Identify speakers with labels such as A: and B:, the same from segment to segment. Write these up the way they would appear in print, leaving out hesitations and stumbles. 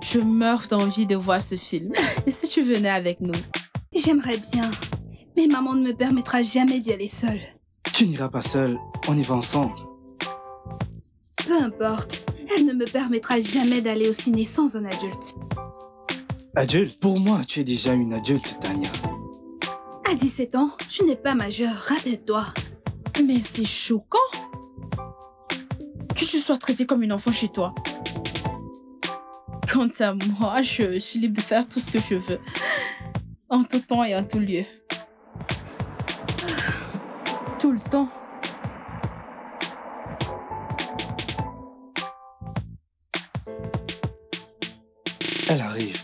A: Je meurs d'envie de voir ce film. Et si tu venais avec nous?
B: J'aimerais bien, mais maman ne me permettra jamais d'y aller seule.
C: Tu n'iras pas seule, on y va ensemble.
B: Peu importe, elle ne me permettra jamais d'aller au ciné sans un adulte.
C: Adulte? Pour moi, tu es déjà une adulte, Tania.
B: À 17 ans, tu n'es pas majeure, rappelle-toi.
A: Mais c'est choquant que tu sois traitée comme une enfant chez toi. Quant à moi, je suis libre de faire tout ce que je veux. En tout temps et en tout lieu. Tout le temps.
C: Elle arrive.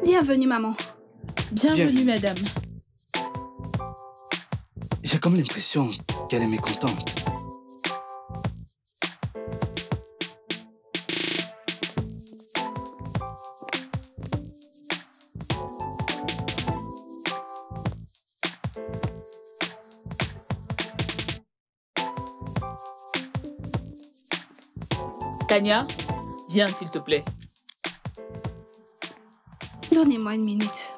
B: Bienvenue, maman.
A: Bienvenue, madame.
C: J'ai comme l'impression qu'elle est mécontente.
D: Tania, viens s'il te plaît.
B: Donnez-moi une minute.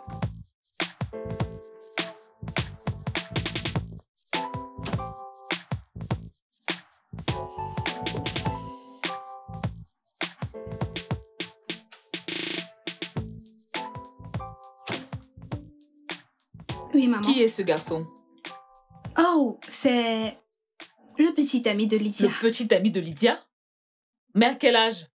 B: Oui, maman.
D: Qui est ce garçon?
B: Oh, c'est le petit ami de Lydia.
D: Le petit ami de Lydia? Mais à quel âge?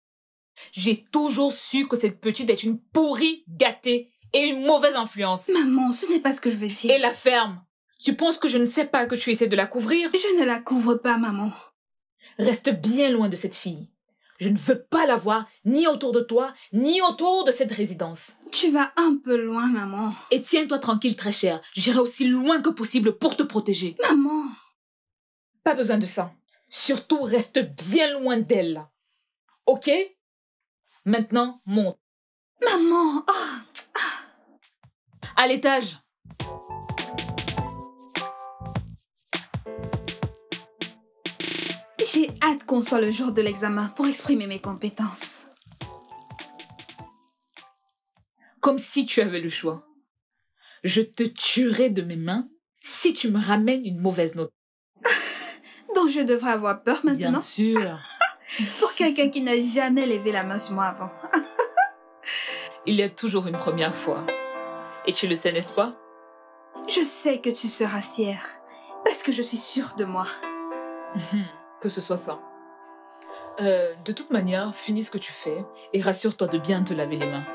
D: J'ai toujours su que cette petite est une pourrie gâtée et une mauvaise influence.
B: Maman, ce n'est pas ce que je veux dire.
D: Et la ferme? Tu penses que je ne sais pas que tu essaies de la couvrir?
B: Je ne la couvre pas, maman.
D: Reste bien loin de cette fille. Je ne veux pas la voir ni autour de toi, ni autour de cette résidence.
B: Tu vas un peu loin, maman.
D: Et tiens-toi tranquille, très chère. J'irai aussi loin que possible pour te protéger.
B: Maman.
D: Pas besoin de ça. Surtout, reste bien loin d'elle. Ok? Maintenant, monte.
B: Maman.
D: À l'étage.
B: J'ai hâte qu'on soit le jour de l'examen pour exprimer mes compétences.
D: Comme si tu avais le choix. Je te tuerai de mes mains si tu me ramènes une mauvaise note.
B: Donc je devrais avoir peur maintenant?
D: Bien sûr.
B: Pour quelqu'un qui n'a jamais levé la main sur moi avant.
D: Il y a toujours une première fois. Et tu le sais, n'est-ce pas?
B: Je sais que tu seras fière. Parce que je suis sûre de moi.
D: Que ce soit ça. De toute manière, finis ce que tu fais et rassure-toi de bien te laver les mains.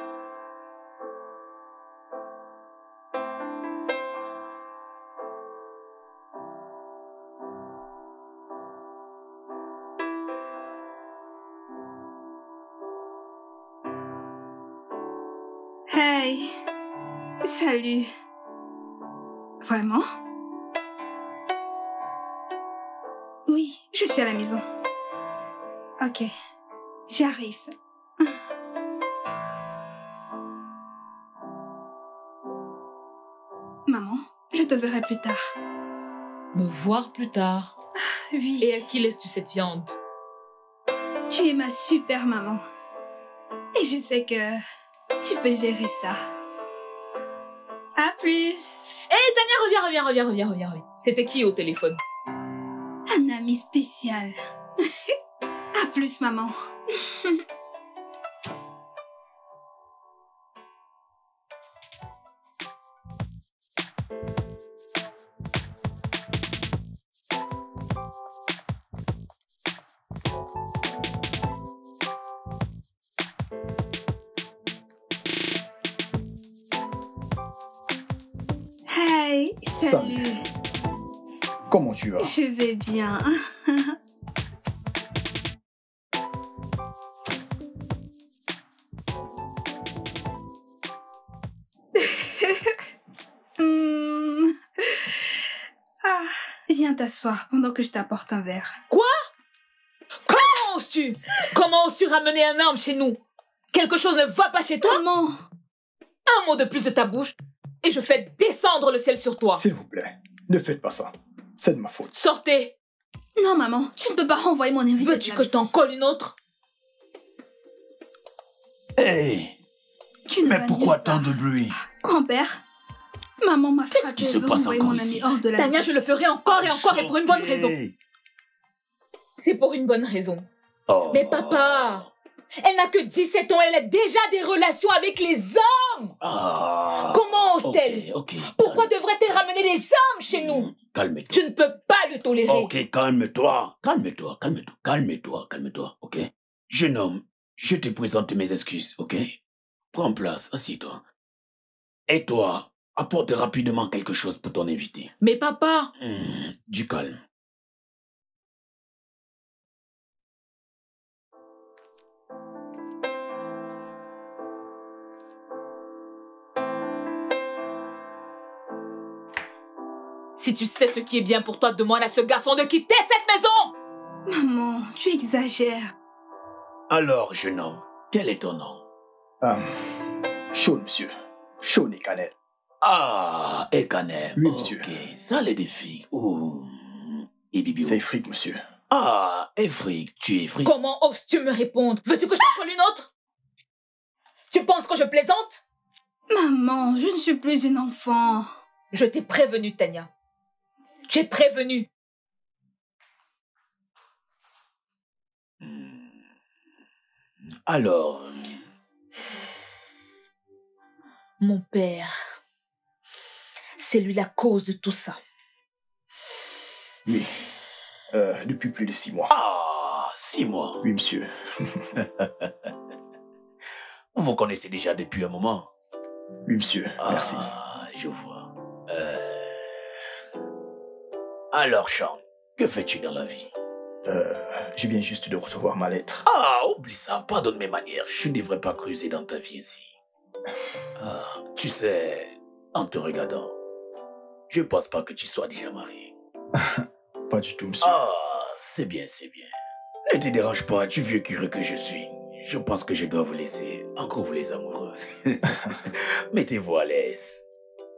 B: Hey. Salut. Vraiment? Oui, je suis à la maison. Ok, j'arrive. Maman, je te verrai plus tard.
D: Me voir plus tard.
B: Oui.
D: Et à qui laisses-tu cette viande?
B: Tu es ma super maman. Et je sais que tu peux gérer ça. À plus.
D: Hé, Tania, reviens. C'était qui au téléphone?
B: Un ami spécial. À plus, maman. Hey, salut.
E: Comment tu vas?
B: Je vais bien. Viens t'asseoir pendant que je t'apporte un verre.
D: Quoi? Comment oses-tu? Comment oses-tu ramener un homme chez nous? Quelque chose ne va pas chez toi?
B: Maman!
D: Un mot de plus de ta bouche et je fais descendre le ciel sur toi.
E: S'il vous plaît, ne faites pas ça. C'est de ma faute.
D: Sortez.
B: Non, maman, tu ne peux pas renvoyer mon invité.
D: Veux-tu que je t'en colle une autre?
F: Hey!
B: Tu ne
F: Mais
B: vas
F: pourquoi
B: nulle
F: tant
B: part.
F: de bruit?
B: Grand-père, maman m'a
F: Qu'est-ce
B: frappé.
F: qui se
B: Elle veut
F: passe
B: renvoyer
F: encore
B: mon
F: ici?
B: ami hors de la
D: Tania,
B: maison.
D: je le ferai encore et encore et pour une bonne raison. C'est pour une bonne raison.
F: Oh.
D: Mais papa, elle n'a que 17 ans, elle a déjà des relations avec les hommes.
F: Ah.
D: Comment ose-t-elle?
F: Ok.
D: Pourquoi devrait-elle ramener les hommes chez nous?
F: Calme-toi.
D: Je ne peux pas le tolérer.
F: Ok, calme-toi. Calme-toi, calme-toi, calme-toi, calme-toi, ok? Jeune homme, je te présente mes excuses, ok? Prends place, assieds-toi. Et toi, apporte rapidement quelque chose pour ton invité.
D: Mais papa,
F: Du calme.
D: si tu sais ce qui est bien pour toi, demande à ce garçon de quitter cette maison.
B: Maman, tu exagères.
F: Alors, jeune homme, quel est ton nom?
E: Sean, monsieur. Sean et Cannelle.
F: Ah, Ekanem.
E: Oui, monsieur.
F: Ok, ça les défis. Ouh. Et Bibi.
E: C'est fric, monsieur.
F: Ah, Efric, tu es Efric.
D: Comment oses-tu me répondre? Veux-tu que je t'en colle une autre? Tu penses que je plaisante?
B: Maman, je ne suis plus une enfant.
D: Je t'ai prévenu, Tania. J'ai prévenu.
F: Alors,
D: Mon père, c'est lui la cause de tout ça.
E: Oui. Depuis plus de 6 mois.
F: 6 mois.
E: Oui, monsieur.
F: Vous vous connaissez déjà depuis un moment.
E: Oui, monsieur. Merci.
F: Je vois. Alors, Sean, que fais-tu dans la vie?
E: Je viens juste de recevoir ma lettre.
F: Oublie ça, pardonne mes manières. Je ne devrais pas creuser dans ta vie ainsi. Tu sais, en te regardant, je ne pense pas que tu sois déjà marié.
E: Pas du tout, monsieur.
F: C'est bien, c'est bien. Ne te dérange pas, du vieux curieux que je suis. Je pense que je dois vous laisser. Encore vous les amoureux. Mettez-vous à l'aise.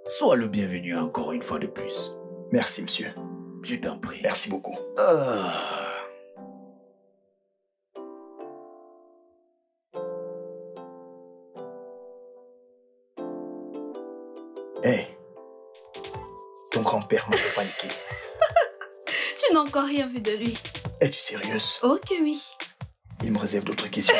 F: Sois le bienvenu encore une fois de plus.
E: Merci, monsieur.
F: Je t'en prie.
E: Merci beaucoup. Hey, ton grand-père m'a fait paniquer.
B: Tu n'as encore rien vu de lui.
E: Es-tu sérieuse?
B: Oh que oui.
E: Il me réserve d'autres questions.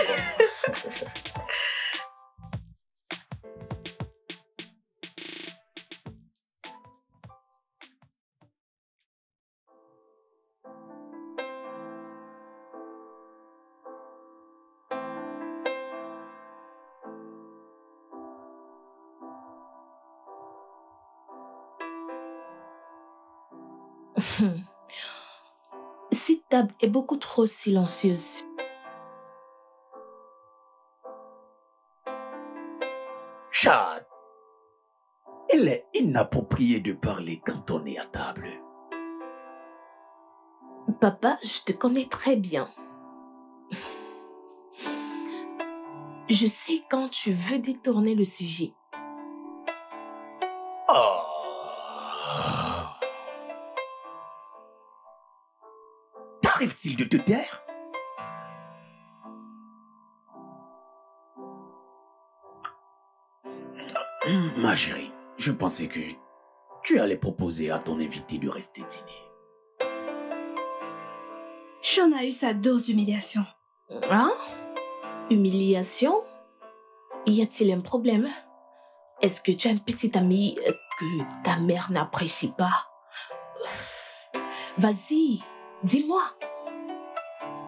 G: Cette table est beaucoup trop silencieuse.
F: Chad, il est inapproprié de parler quand on est à table.
G: Papa, je te connais très bien. Je sais quand tu veux détourner le sujet.
F: T'arrive-t-il de te taire? Ma chérie, je pensais que tu allais proposer à ton invité de rester dîner.
B: Sean a eu sa dose d'humiliation.
G: Hein? Humiliation? Y a-t-il un problème? Est-ce que tu as un petit ami que ta mère n'apprécie pas? Vas-y, dis-moi.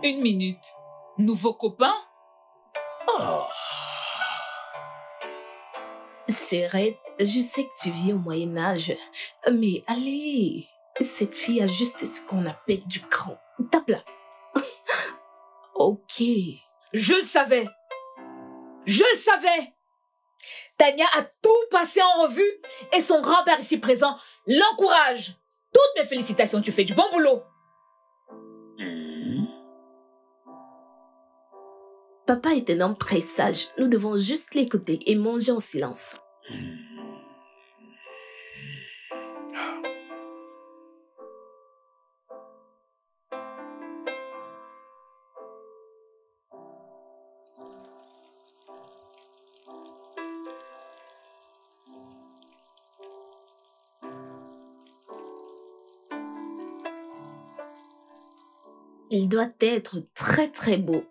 D: 1 minute. Nouveau copain?
G: Serrette, je sais que tu vis au Moyen-Âge, mais allez, cette fille a juste ce qu'on appelle du cran. Tape là. Ok.
D: Je le savais. Je le savais. Tania a tout passé en revue et son grand-père ici présent l'encourage. Toutes mes félicitations, tu fais du bon boulot.
G: Papa est un homme très sage. Nous devons juste l'écouter et manger en silence. Il doit être très très beau.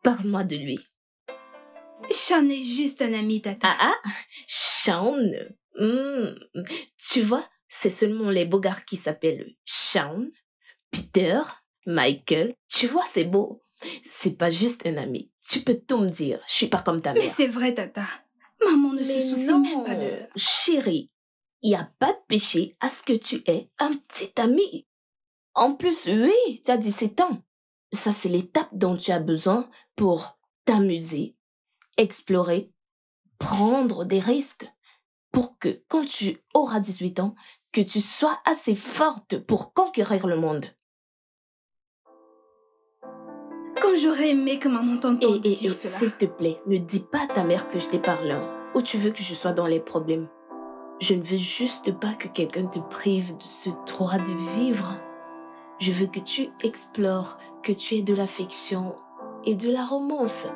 G: Parle-moi de lui.
B: Sean est juste un ami, tata.
G: Sean. Tu vois, c'est seulement les beaux gars qui s'appellent Sean, Peter, Michael. Tu vois, c'est beau. C'est pas juste un ami. Tu peux tout me dire. Je suis pas comme ta mère.
B: Mais c'est vrai, tata. Maman ne se soucie même pas de...
G: Chérie, il n'y a pas de péché à ce que tu aies un petit ami. En plus, oui, tu as 17 ans. Ça, c'est l'étape dont tu as besoin pour t'amuser, explorer, prendre des risques pour que, quand tu auras 18 ans, que tu sois assez forte pour conquérir le monde.
B: Comme j'aurais aimé que maman t'entende dire cela.
G: S'il te plaît, ne dis pas à ta mère que je t'ai parlé ou tu veux que je sois dans les problèmes. Je ne veux juste pas que quelqu'un te prive de ce droit de vivre. Je veux que tu explores, que tu aies de l'affection et de la romance.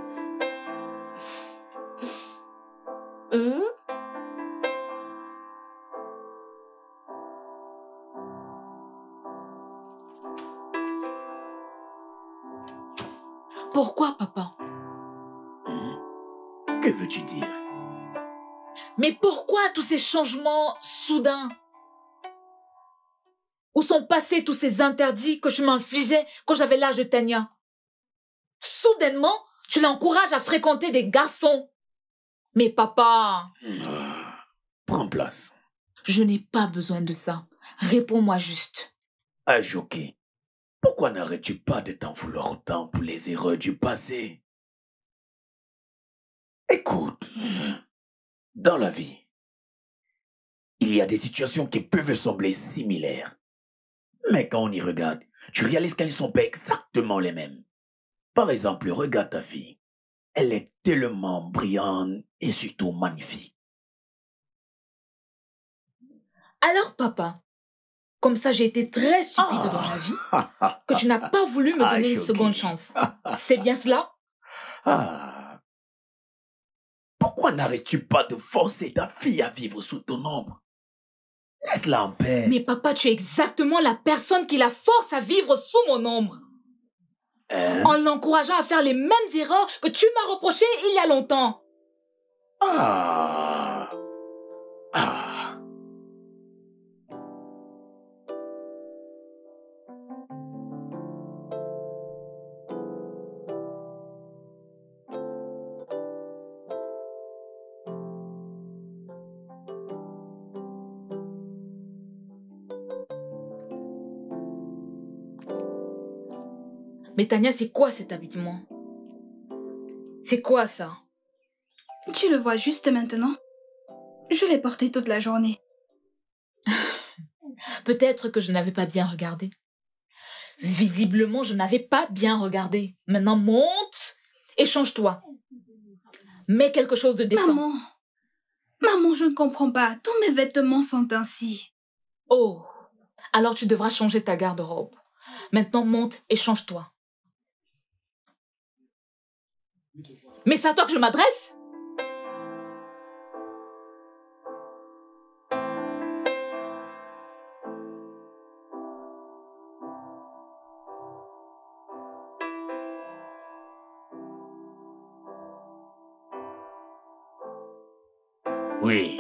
D: Pourquoi, papa?
F: Que veux-tu dire?
D: Mais pourquoi tous ces changements soudains? Où sont passés tous ces interdits que je m'infligeais quand j'avais l'âge de Tania? Soudainement, tu l'encourages à fréquenter des garçons. Mais papa...
F: Prends place.
D: Je n'ai pas besoin de ça. Réponds-moi juste.
F: Ajoki, pourquoi n'arrêtes-tu pas de t'en vouloir autant pour les erreurs du passé? Écoute, dans la vie, il y a des situations qui peuvent sembler similaires. Mais quand on y regarde, tu réalises qu'elles ne sont pas exactement les mêmes. Par exemple, regarde ta fille. Elle est tellement brillante et surtout magnifique.
D: Alors, papa, comme ça j'ai été très stupide dans la vie, que tu n'as pas voulu me donner une seconde chance. C'est bien cela?
F: Pourquoi n'arrêtes-tu pas de forcer ta fille à vivre sous ton ombre? Laisse-la en paix.
D: Mais papa, tu es exactement la personne qui la force à vivre sous mon ombre. En l'encourageant à faire les mêmes erreurs que tu m'as reprochées il y a longtemps. Mais Tania, c'est quoi cet habillement? C'est quoi ça?
B: Tu le vois juste maintenant? Je l'ai porté toute la journée.
D: Peut-être que je n'avais pas bien regardé. Visiblement, je n'avais pas bien regardé. Maintenant, monte et change-toi. Mets quelque chose de décent.
B: Maman, je ne comprends pas. Tous mes vêtements sont ainsi.
D: Oh, alors tu devras changer ta garde-robe. Maintenant, monte et change-toi. Mais c'est à toi que je m'adresse?
F: Oui.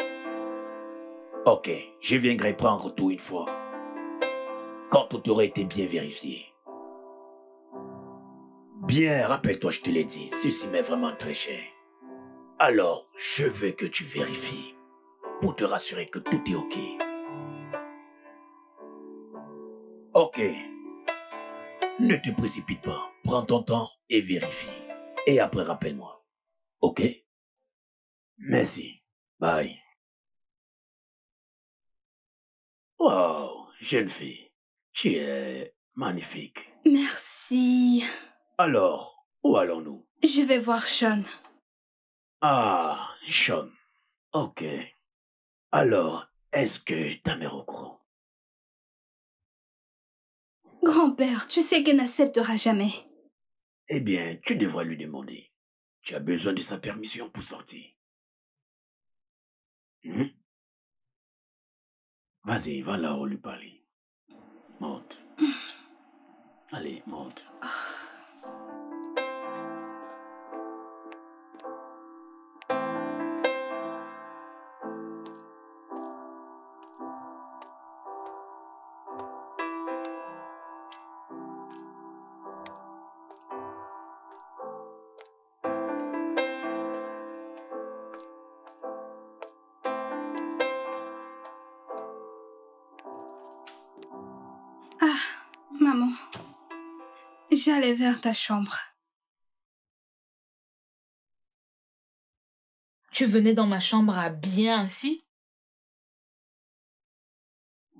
F: Ok, je viendrai prendre tout une fois. Quand tout aura été bien vérifié. Bien, rappelle-toi, je te l'ai dit, ceci m'est vraiment très cher. Alors, je veux que tu vérifies pour te rassurer que tout est ok. Ok. Ne te précipite pas. Prends ton temps et vérifie. Et après, rappelle-moi. Ok? Merci. Bye. Wow, jeune fille. Tu es magnifique.
B: Merci.
F: Alors, Où allons-nous?
B: Je vais voir Sean.
F: Ah, Sean. Ok. Alors, est-ce que ta mère est au courant?
B: Grand-père, tu sais qu'elle n'acceptera jamais.
F: Eh bien, tu devrais lui demander. Tu as besoin de sa permission pour sortir. Hmm? Vas-y, va là-haut lui parler. Monte. Allez, monte.
B: Ah, maman. J'allais vers ta chambre.
D: Tu venais dans ma chambre à bien ainsi?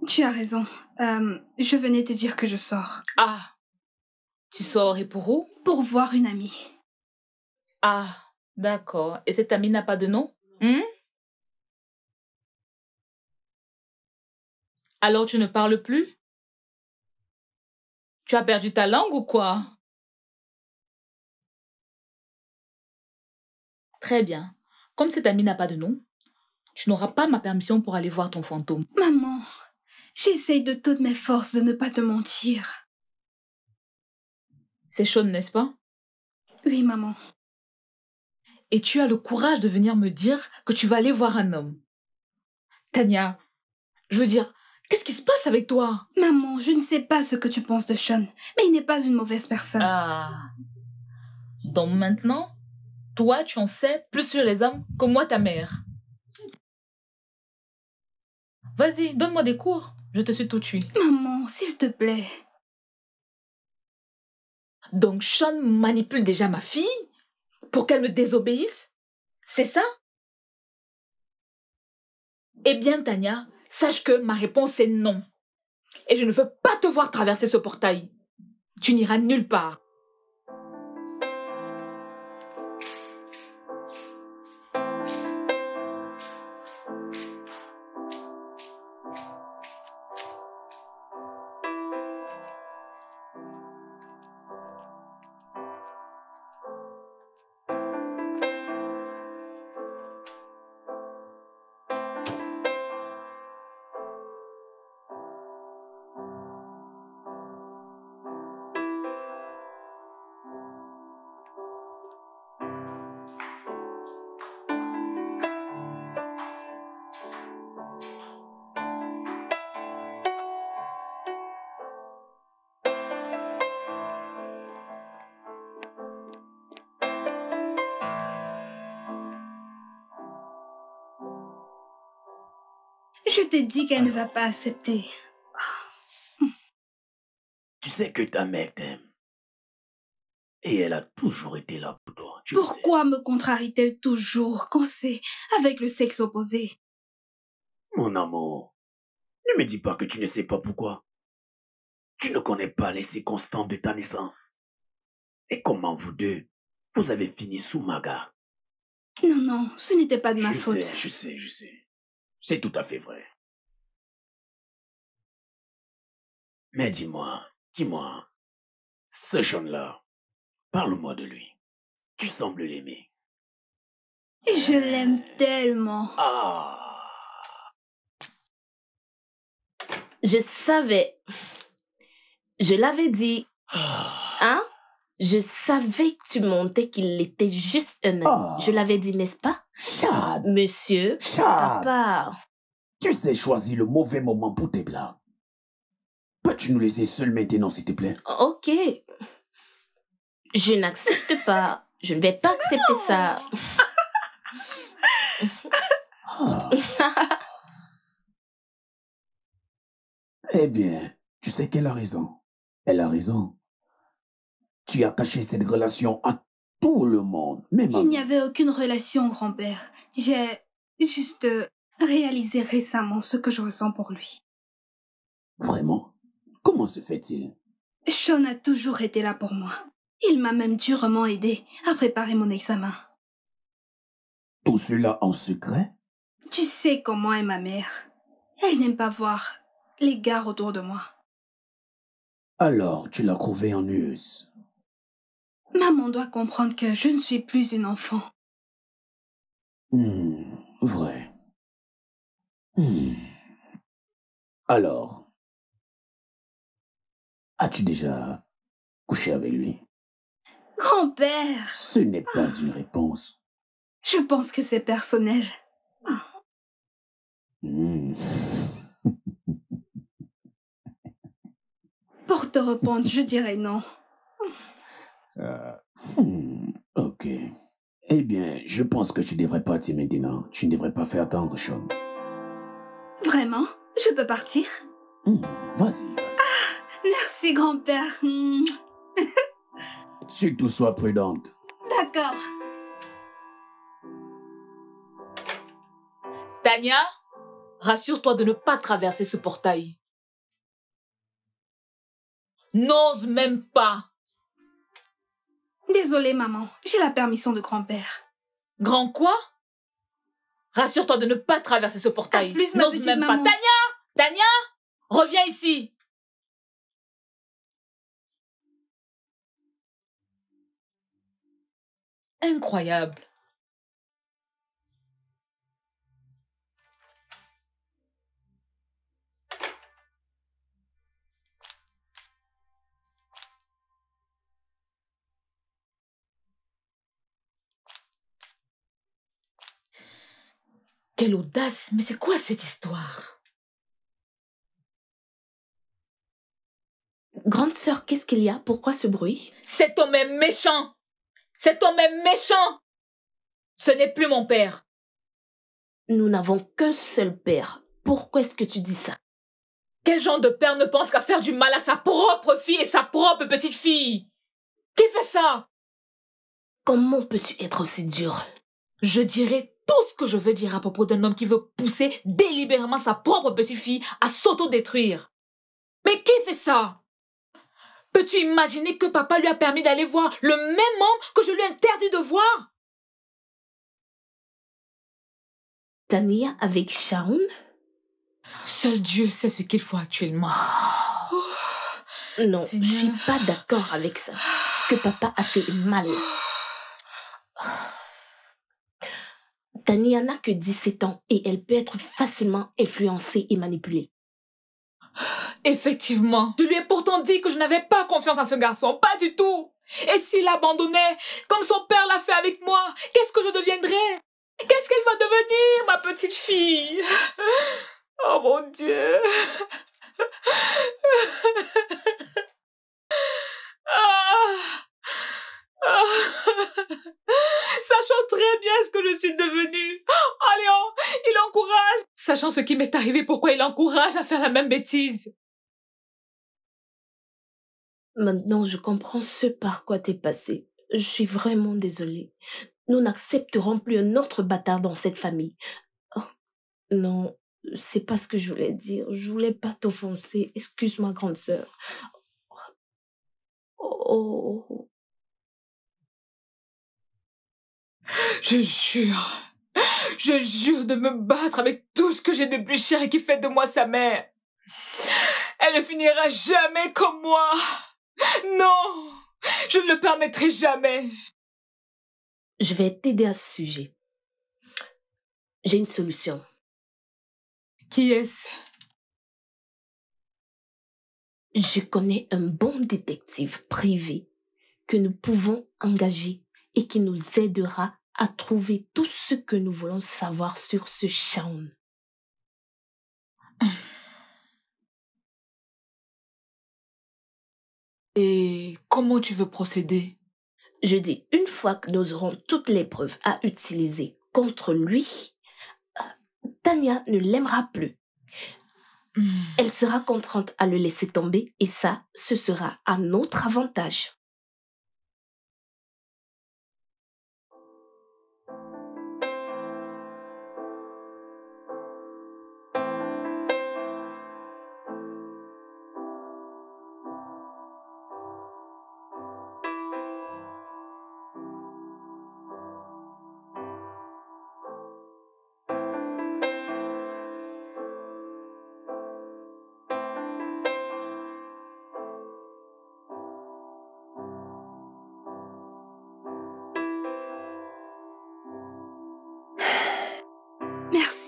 B: Tu as raison. Je venais te dire que je sors.
D: Ah, tu sors et pour où?
B: Pour voir une amie.
D: Ah, d'accord. Et cette amie n'a pas de nom? Alors tu ne parles plus? Tu as perdu ta langue ou quoi? Très bien. Comme cette amie n'a pas de nom, tu n'auras pas ma permission pour aller voir ton fantôme.
B: Maman, j'essaye de toutes mes forces de ne pas te mentir.
D: C'est Sean, n'est-ce pas?
B: Oui, maman.
D: Et tu as le courage de venir me dire que tu vas aller voir un homme. Tania, je veux dire, qu'est-ce qui se passe avec toi?
B: Maman, je ne sais pas ce que tu penses de Sean, mais il n'est pas une mauvaise personne.
D: Ah. Donc maintenant, toi, tu en sais plus sur les hommes que moi, ta mère. Vas-y, donne-moi des cours. Je te suis tout de suite.
B: Maman, s'il te plaît.
D: Donc Sean manipule déjà ma fille pour qu'elle me désobéisse? C'est ça? Eh bien, Tania, sache que ma réponse est non. Et je ne veux pas te voir traverser ce portail. Tu n'iras nulle part.
B: Je t'ai dit qu'elle ne va pas accepter.
F: Tu sais que ta mère t'aime. Et elle a toujours été là pour toi. Tu le sais.
B: Pourquoi me contrarie-t-elle toujours quand c'est avec le sexe opposé?
F: Mon amour, ne me dis pas que tu ne sais pas pourquoi. Tu ne connais pas les circonstances de ta naissance. Et comment vous deux, vous avez fini sous ma garde.
B: Non, non, ce n'était pas de ma faute.
F: Je sais. C'est tout à fait vrai. Mais dis-moi, ce Sean-là, parle-moi de lui. Tu sembles l'aimer.
B: Je l'aime tellement.
F: Ah.
G: Je savais. Je l'avais dit. Hein? Je savais que tu montais qu'il était juste un ami. Je l'avais dit, n'est-ce pas?
F: Chad.
G: Monsieur.
F: Chad.
G: Papa.
F: Tu sais choisir le mauvais moment pour tes blagues. Peux-tu nous laisser seuls maintenant, s'il te plaît?
G: Ok. Je n'accepte pas. Je ne vais pas accepter ça.
F: Ah. Eh bien, tu sais qu'elle a raison. Elle a raison. Tu as caché cette relation à tout le monde, même à
B: Il n'y
F: moi.
B: avait aucune relation, grand-père. J'ai juste réalisé récemment ce que je ressens pour lui.
F: Vraiment? Comment se fait-il?
B: Sean a toujours été là pour moi. Il m'a même durement aidé à préparer mon examen.
F: Tout cela en secret?
B: Tu sais comment est ma mère. Elle n'aime pas voir les gars autour de moi.
F: Alors, tu l'as trouvé ennuyeuse.
B: Maman doit comprendre que je ne suis plus une enfant.
F: Vrai. Alors, as-tu déjà couché avec lui?
B: Grand-père!
F: Ce n'est pas une réponse.
B: Je pense que c'est personnel. Pour te répondre, je dirais non.
F: Ok. Eh bien, je pense que tu devrais partir maintenant. Tu ne devrais pas faire attendre Sean.
B: Vraiment? Je peux partir?
F: Vas-y.
B: Merci, grand-père.
F: Surtout sois prudente.
B: D'accord.
D: Tania, rassure-toi de ne pas traverser ce portail. N'ose même pas.
B: Désolée, maman. J'ai la permission de grand-père.
D: Grand quoi? Rassure-toi de ne pas traverser ce portail.
B: À plus, ma
D: N'ose
B: petite
D: même
B: maman.
D: pas. Tania, reviens ici. Incroyable. Quelle audace, mais c'est quoi cette histoire?
G: Grande sœur, qu'est-ce qu'il y a? Pourquoi ce bruit?
D: Cet homme est méchant. Cet homme est méchant. Ce n'est plus mon père.
G: Nous n'avons qu'un seul père. Pourquoi est-ce que tu dis ça?
D: Quel genre de père ne pense qu'à faire du mal à sa propre fille et sa propre petite fille? Qui fait ça?
G: Comment peux-tu être aussi dur?
D: Je dirai tout ce que je veux dire à propos d'un homme qui veut pousser délibérément sa propre petite fille à s'autodétruire. Mais qui fait ça? Peux-tu imaginer que papa lui a permis d'aller voir le même homme que je lui ai interdit de voir?
G: Tania avec Shaun?
D: Seul Dieu sait ce qu'il faut actuellement.
G: Non,
D: Seigneur.
G: je suis pas d'accord avec ça. Ce que papa a fait est mal. Tania n'a que 17 ans et elle peut être facilement influencée et manipulée.
D: Effectivement, je lui ai pourtant dit que je n'avais pas confiance en ce garçon, pas du tout. Et s'il l'abandonnait, comme son père l'a fait avec moi, qu'est-ce que je deviendrais? Qu'est-ce qu'elle va devenir, ma petite fille? Oh mon Dieu. Sachant très bien ce que je suis devenue. Oh Léon, il encourage. Sachant ce qui m'est arrivé, pourquoi il encourage à faire la même bêtise?
G: Maintenant, je comprends ce par quoi t'es passé. Je suis vraiment désolée. Nous n'accepterons plus un autre bâtard dans cette famille. Oh, non, c'est pas ce que je voulais dire. Je voulais pas t'offenser. Excuse-moi, grande sœur. Oh.
D: Je jure de me battre avec tout ce que j'ai de plus cher et qui fait de moi sa mère. Elle ne finira jamais comme moi. Non, je ne le permettrai jamais.
G: Je vais t'aider à ce sujet. J'ai une solution.
D: Qui est-ce?
G: Je connais un bon détective privé que nous pouvons engager et qui nous aidera à trouver tout ce que nous voulons savoir sur ce Shaun.
D: Et comment tu veux procéder?
G: Je dis, une fois que nous aurons toutes les preuves à utiliser contre lui, Tania ne l'aimera plus. Elle sera contrainte à le laisser tomber et ça, ce sera à notre avantage.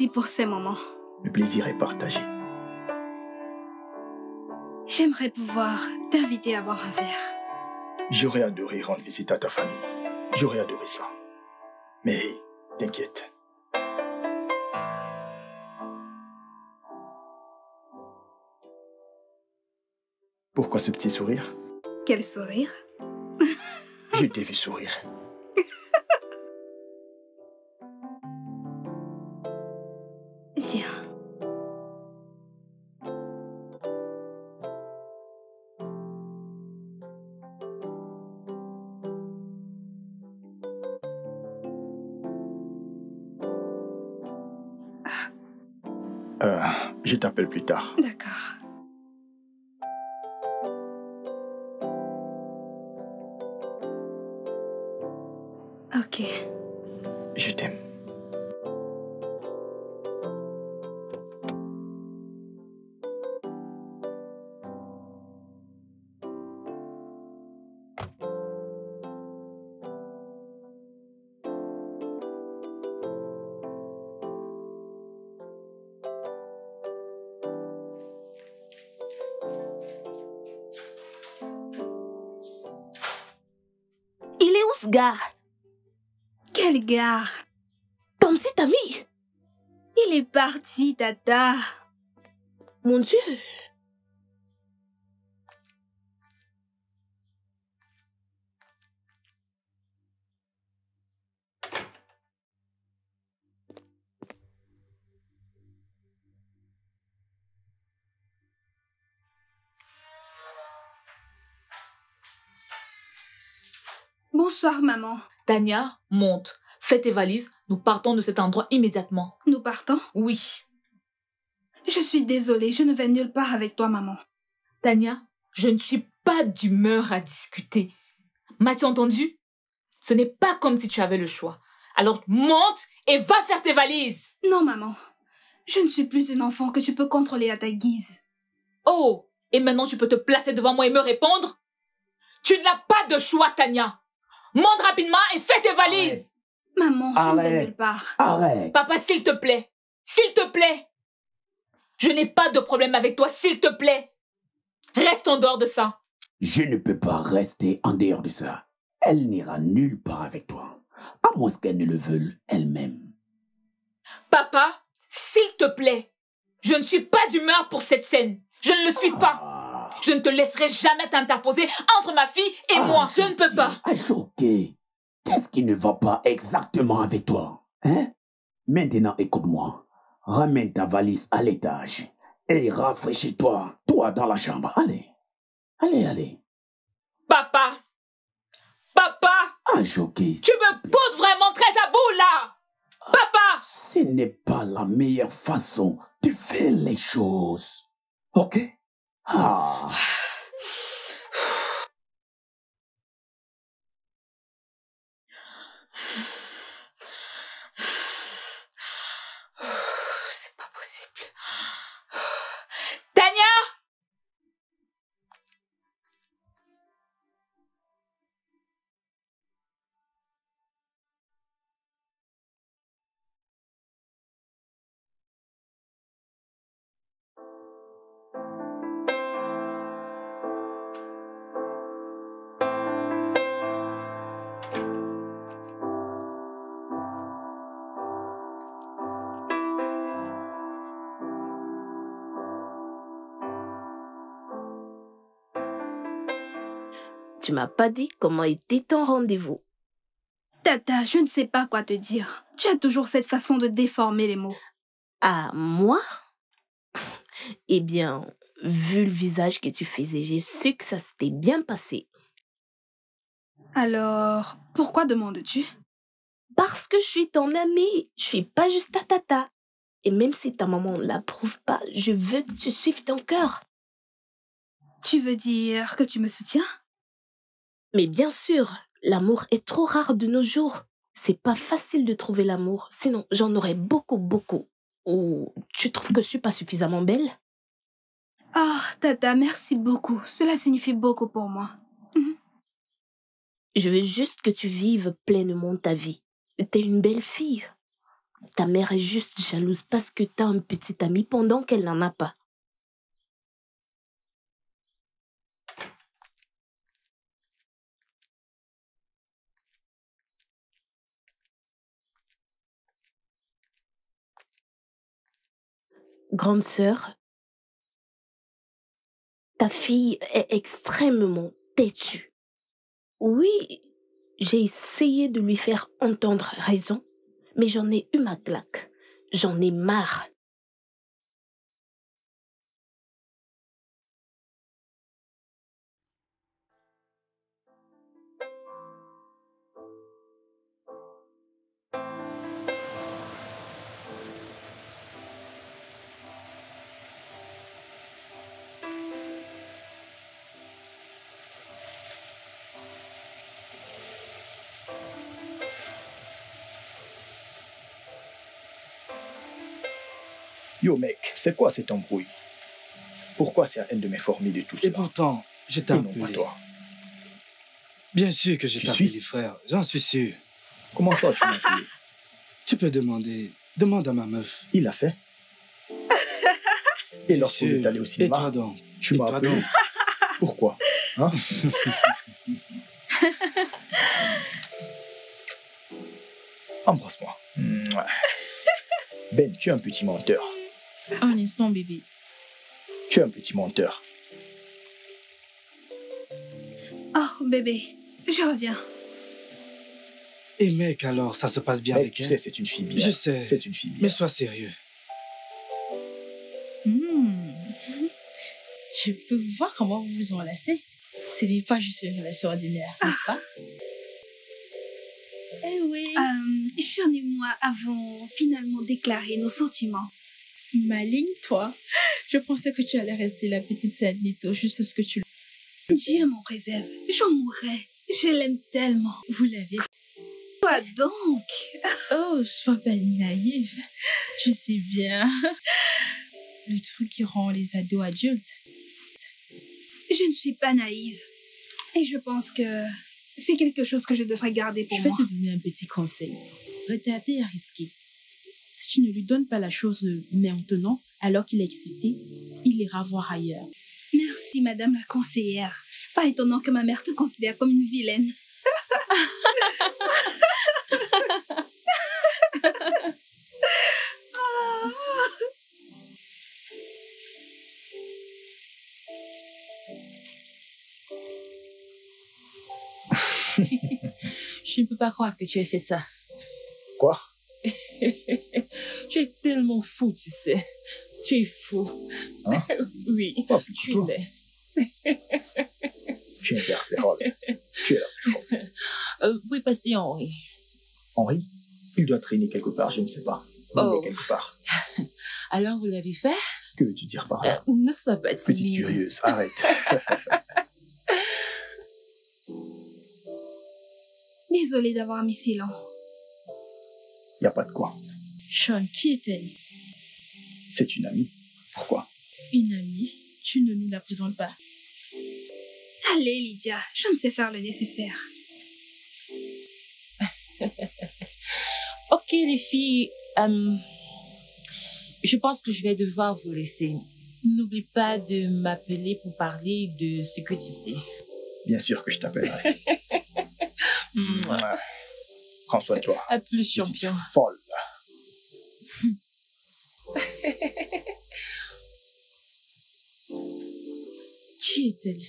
B: Merci pour ces moments.
E: Le plaisir est partagé.
B: J'aimerais pouvoir t'inviter à boire un verre.
E: J'aurais adoré rendre visite à ta famille. J'aurais adoré ça. Mais t'inquiète. Pourquoi ce petit sourire?
B: Quel sourire?
E: Je t'ai vu sourire.
B: Viens.
E: Je t'appelle plus tard.
B: D'accord. Ok.
E: Je t'aime.
G: Il est où ce gars?
B: Quelle gare?
G: Ton petit ami?
B: Il est parti, Tata.
G: Mon Dieu.
B: Bonsoir, maman.
D: Tania, monte. Fais tes valises. Nous partons de cet endroit immédiatement.
B: Nous partons?
D: Oui.
B: Je suis désolée, je ne vais nulle part avec toi, maman.
D: Tania, je ne suis pas d'humeur à discuter. M'as-tu entendu? Ce n'est pas comme si tu avais le choix. Alors monte et va faire tes valises.
B: Non, maman. Je ne suis plus une enfant que tu peux contrôler à ta guise.
D: Oh, et maintenant tu peux te placer devant moi et me répondre? Tu n'as pas de choix, Tania. Monte rapidement et fais tes valises.
B: Maman, je ne vais nulle part.
F: Arrête.
D: Papa, s'il te plaît. S'il te plaît. Je n'ai pas de problème avec toi, s'il te plaît. Reste en dehors de ça.
F: Je ne peux pas rester en dehors de ça. Elle n'ira nulle part avec toi. À moins qu'elle ne le veuille elle-même.
D: Papa, s'il te plaît. Je ne suis pas d'humeur pour cette scène. Je ne le suis pas. Je ne te laisserai jamais t'interposer entre ma fille et moi. Je ne peux pas.
F: Choqué. Qu'est-ce qui ne va pas exactement avec toi? Hein? Maintenant, écoute-moi. Ramène ta valise à l'étage et rafraîchis-toi, toi dans la chambre. Allez. Allez.
D: Papa.
F: Choqué.
D: Tu me pousses vraiment très à bout, là. Papa.
F: Ce n'est pas la meilleure façon de faire les choses. Ok?
D: C'est pas possible. Tania!
G: Tu m'as pas dit comment était ton rendez-vous.
B: Tata, je ne sais pas quoi te dire. Tu as toujours cette façon de déformer les mots.
G: Ah, moi? Eh bien, vu le visage que tu faisais, j'ai su que ça s'était bien passé.
B: Alors, pourquoi demandes-tu?
G: Parce que je suis ton amie. Je suis pas juste ta tata. Et même si ta maman ne l'approuve pas, je veux que tu suives ton cœur.
B: Tu veux dire que tu me soutiens?
G: Mais bien sûr, l'amour est trop rare de nos jours. C'est pas facile de trouver l'amour. Sinon, j'en aurais beaucoup. Ou tu trouves que je suis pas suffisamment belle?
B: Ah, Tata, merci beaucoup. Cela signifie beaucoup pour moi.
G: Je veux juste que tu vives pleinement ta vie. T'es une belle fille. Ta mère est juste jalouse parce que t'as un petit ami pendant qu'elle n'en a pas. Grande sœur, ta fille est extrêmement têtue. Oui, j'ai essayé de lui faire entendre raison, mais j'en ai eu ma claque. J'en ai marre.
E: Yo mec, c'est quoi cette embrouille? Pourquoi c'est à haine de m'informer de tout
C: Et
E: cela?
C: pourtant, je t'ai
E: Et non pas
C: appelé.
E: toi.
C: Bien sûr que je
E: Tu
C: t'ai
E: suis?
C: appelé, frère. J'en suis sûr.
E: Comment ça tu m'as appelé?
C: Tu peux demander. Demande à ma meuf.
E: Il l'a fait. Et lorsqu'on
C: Sûr.
E: est allé au
C: Et
E: cinéma,
C: toi donc?
E: tu
C: Et
E: m'as
C: toi
E: appelé.
C: donc?
E: Pourquoi? Hein? Embrasse-moi. Mouah. Ben, tu es un petit menteur.
A: Un instant, bébé.
E: Tu es un petit menteur.
B: Oh, bébé, je reviens.
C: Et mec, alors, ça se passe bien
E: Mec,
C: avec
E: tu
C: elle?
E: sais, c'est une fille bien.
C: Je sais.
E: C'est une fille bien.
C: Mais sois sérieux.
A: Hmm. Je peux voir comment vous vous enlacez. Ce n'est pas juste une relation ordinaire, n'est-ce pas? Eh oui.
B: Sean et moi avons finalement déclaré nos sentiments.
A: Maligne, toi. Je pensais que tu allais rester la petite Sainte-Nito juste ce que tu...
B: Dieu m'en préserve, j'en mourrais. Je l'aime tellement.
A: Vous l'avez...
B: Quoi donc?
A: Oh, sois pas naïve. Je sais bien. Le truc qui rend les ados adultes.
B: Je ne suis pas naïve. Et je pense que c'est quelque chose que je devrais garder pour
A: Je vais
B: moi.
A: te donner un petit conseil. Retarder est risqué. Si tu ne lui donnes pas la chose maintenant, alors qu'il est excité, il ira voir ailleurs.
B: Merci, madame la conseillère. Pas étonnant que ma mère te considère comme une vilaine.
H: Je ne peux pas croire que tu aies fait ça.
E: Quoi?
H: Tu es tellement fou, tu sais. Tu es fou.
E: Hein?
H: Oui,
E: Oh, plus
H: tu
E: toi.
H: l'es.
E: Tu inverses les rôles. Tu es la plus forte.
H: Oui, passez Henri.
E: Henri, il doit traîner quelque part, je ne sais pas. Il
H: Oh.
E: est quelque part.
H: Alors, vous l'avez fait?
E: Que veux-tu dire par là?
H: Ne sois pas
E: Petite
H: timide.
E: curieuse, arrête.
B: Désolée d'avoir mis si long.
E: Y a pas de quoi.
A: Sean, qui est-elle?
E: C'est une amie. Pourquoi?
A: Une amie? Tu ne nous la présentes pas.
B: Allez, Lydia, je ne sais faire le nécessaire.
H: Ok, les filles. Je pense que je vais devoir vous laisser. N'oublie pas de m'appeler pour parler de ce que tu sais.
E: Bien sûr que je t'appellerai. Mouah. Prends soin de toi.
H: À plus,
E: Petite
H: champion.
E: folle.
A: Qui est-elle?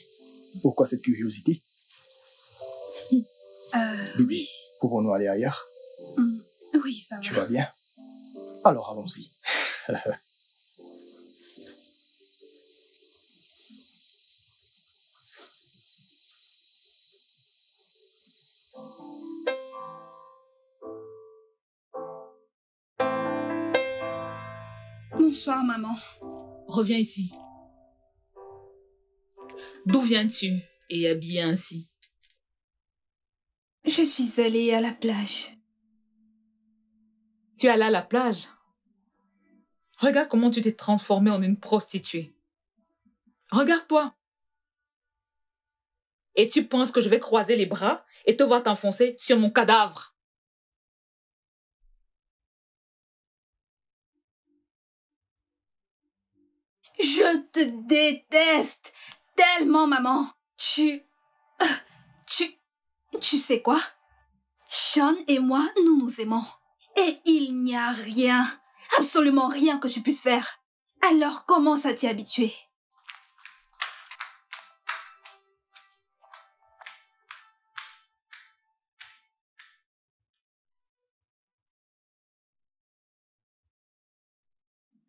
E: Pourquoi cette curiosité? Bibi,
B: Oui.
E: pouvons-nous aller ailleurs?
B: Oui, ça va.
E: Tu vas bien? Alors allons-y.
B: Bonsoir, maman.
D: Reviens ici. D'où viens-tu et habillé ainsi?
B: Je suis allée à la plage.
D: Tu es allé à la plage? Regarde comment tu t'es transformée en une prostituée. Regarde-toi. Et tu penses que je vais croiser les bras et te voir t'enfoncer sur mon cadavre?
B: Je te déteste tellement, maman. Tu sais quoi? Sean et moi, nous nous aimons. Et il n'y a rien, absolument rien que tu puisses faire. Alors comment ça t'y habitué?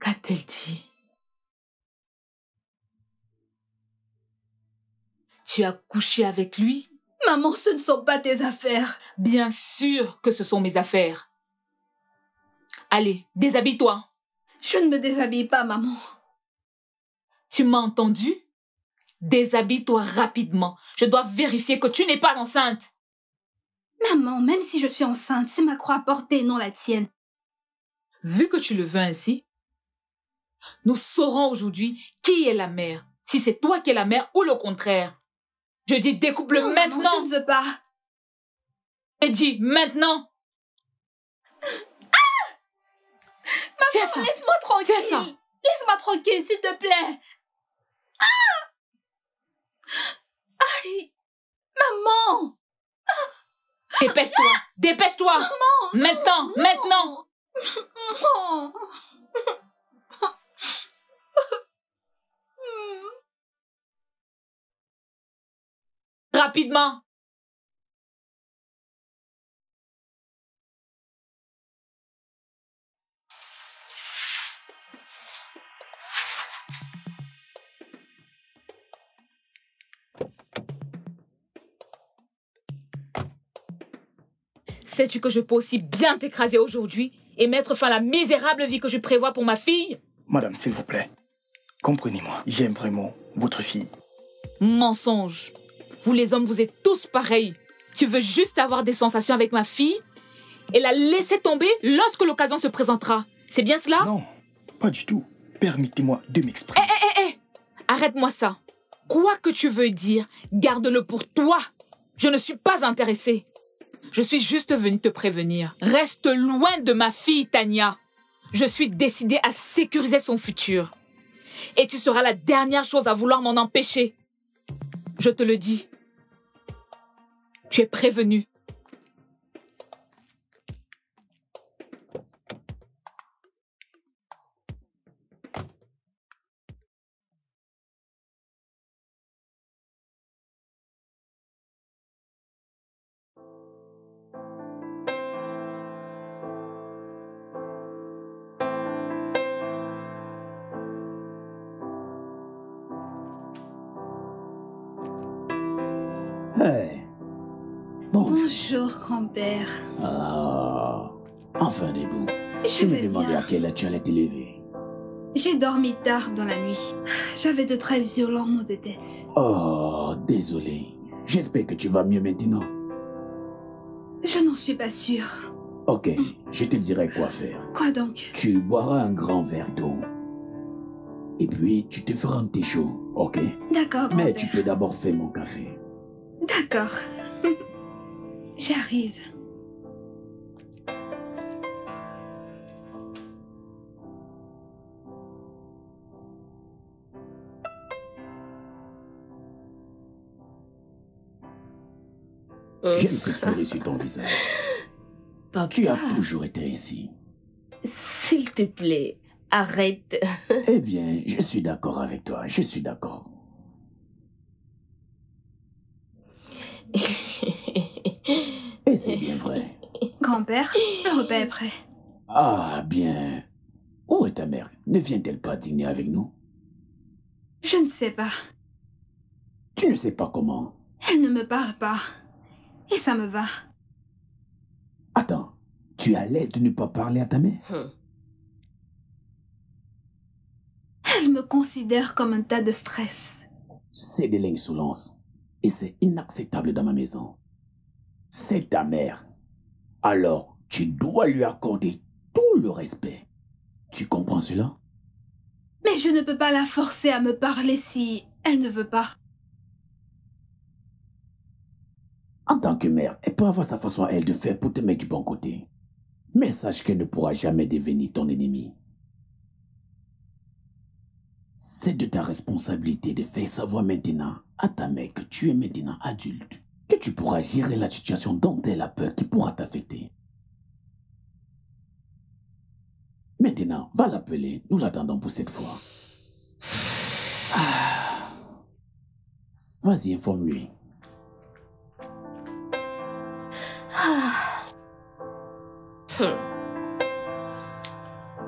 D: Qu'a-t-elle dit? Tu as couché avec lui?
B: Maman, ce ne sont pas tes affaires.
D: Bien sûr que ce sont mes affaires. Allez, déshabille-toi.
B: Je ne me déshabille pas, maman.
D: Tu m'as entendu? Déshabille-toi rapidement. Je dois vérifier que tu n'es pas enceinte.
B: Maman, même si je suis enceinte, c'est ma croix à porter, non la tienne.
D: Vu que tu le veux ainsi, nous saurons aujourd'hui qui est la mère. Si c'est toi qui es la mère ou le contraire. Je dis découpe-le maintenant.
B: Maman, je ne veux pas.
D: Je dis maintenant.
B: Maman, laisse-moi tranquille.
D: Tiens ça.
B: Laisse-moi tranquille, s'il te plaît. Aïe. Maman.
D: Dépêche-toi. Dépêche-toi.
B: Maman.
D: Maintenant.
B: Non.
D: Maintenant.
B: Non.
D: Rapidement. Sais-tu que je peux aussi bien t'écraser aujourd'hui et mettre fin à la misérable vie que je prévois pour ma fille?
E: Madame, s'il vous plaît, comprenez-moi. J'aime vraiment votre fille.
D: Mensonge. Vous les hommes, vous êtes tous pareils. Tu veux juste avoir des sensations avec ma fille et la laisser tomber lorsque l'occasion se présentera. C'est bien cela?
E: Non, pas du tout. Permettez-moi de m'exprimer.
D: Arrête-moi ça. Quoi que tu veux dire, garde-le pour toi. Je ne suis pas intéressée. Je suis juste venue te prévenir. Reste loin de ma fille, Tania. Je suis décidée à sécuriser son futur. Et tu seras la dernière chose à vouloir m'en empêcher. Je te le dis. Tu es prévenue.
F: Hey.
B: Bonjour, grand-père.
F: Ah, enfin debout.
B: Je
F: me
B: vais
F: demandais
B: bien.
F: à quelle heure tu allais te lever.
B: J'ai dormi tard dans la nuit. J'avais de très violents maux de tête.
F: Oh, désolé. J'espère que tu vas mieux maintenant.
B: Je n'en suis pas sûre.
F: Ok, je te dirai quoi faire.
B: Quoi donc?
F: Tu boiras un grand verre d'eau. Et puis, tu te feras un thé chaud, ok?
B: D'accord,
F: Mais
B: grand-père.
F: tu peux d'abord faire mon café.
B: D'accord. J'arrive.
F: J'aime ce sourire sur ton visage.
G: Papa,
F: Tu as toujours été ainsi.
G: s'il te plaît, arrête.
F: Eh bien, je suis d'accord avec toi, je suis d'accord. Et c'est bien vrai.
B: Grand-père, le repas est prêt.
F: Ah, bien. Où est ta mère? Ne vient-elle pas dîner avec nous?
B: Je ne sais pas.
F: Tu ne sais pas comment.
B: Elle ne me parle pas. Et ça me va.
F: Attends, tu es à l'aise de ne pas parler à ta mère?
B: Elle me considère comme un tas de stress.
F: C'est de l'insolence. Et c'est inacceptable dans ma maison. C'est ta mère. Alors, tu dois lui accorder tout le respect. Tu comprends cela?
B: Mais je ne peux pas la forcer à me parler si elle ne veut pas.
F: En tant que mère, elle peut avoir sa façon à elle de faire pour te mettre du bon côté. Mais sache qu'elle ne pourra jamais devenir ton ennemi. C'est de ta responsabilité de faire savoir maintenant à ta mère que tu es maintenant adulte, que tu pourras gérer la situation dont elle a peur qui pourra t'affecter. Maintenant, va l'appeler, nous l'attendons pour cette fois. Ah. Vas-y, informe-lui.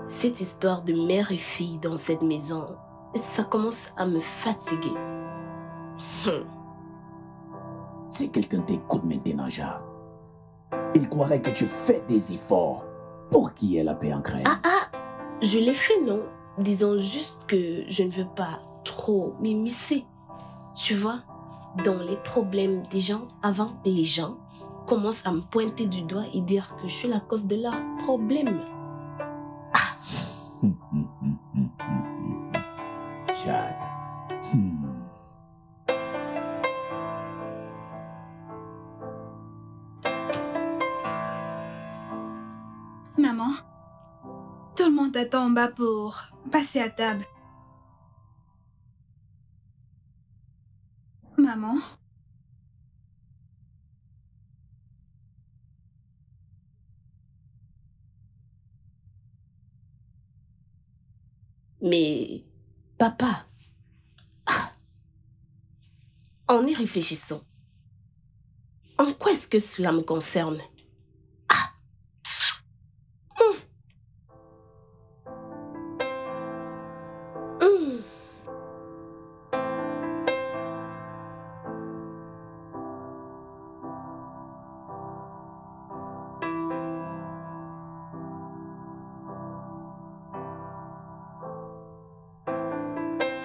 G: Cette histoire de mère et fille dans cette maison, ça commence à me fatiguer.
F: Si quelqu'un t'écoute maintenant, Jacques, il croirait que tu fais des efforts pour qu'il y ait la paix en Crène.
G: Je l'ai fait, non? Disons juste que je ne veux pas trop m'immiscer. Tu vois, dans les problèmes des gens avant que les gens commencent à me pointer du doigt et dire que je suis la cause de leurs problèmes.
F: Jade.
B: Maman, tout le monde attend en bas pour passer à table. Maman?
G: Mais, papa, en y réfléchissant, en quoi est-ce que cela me concerne?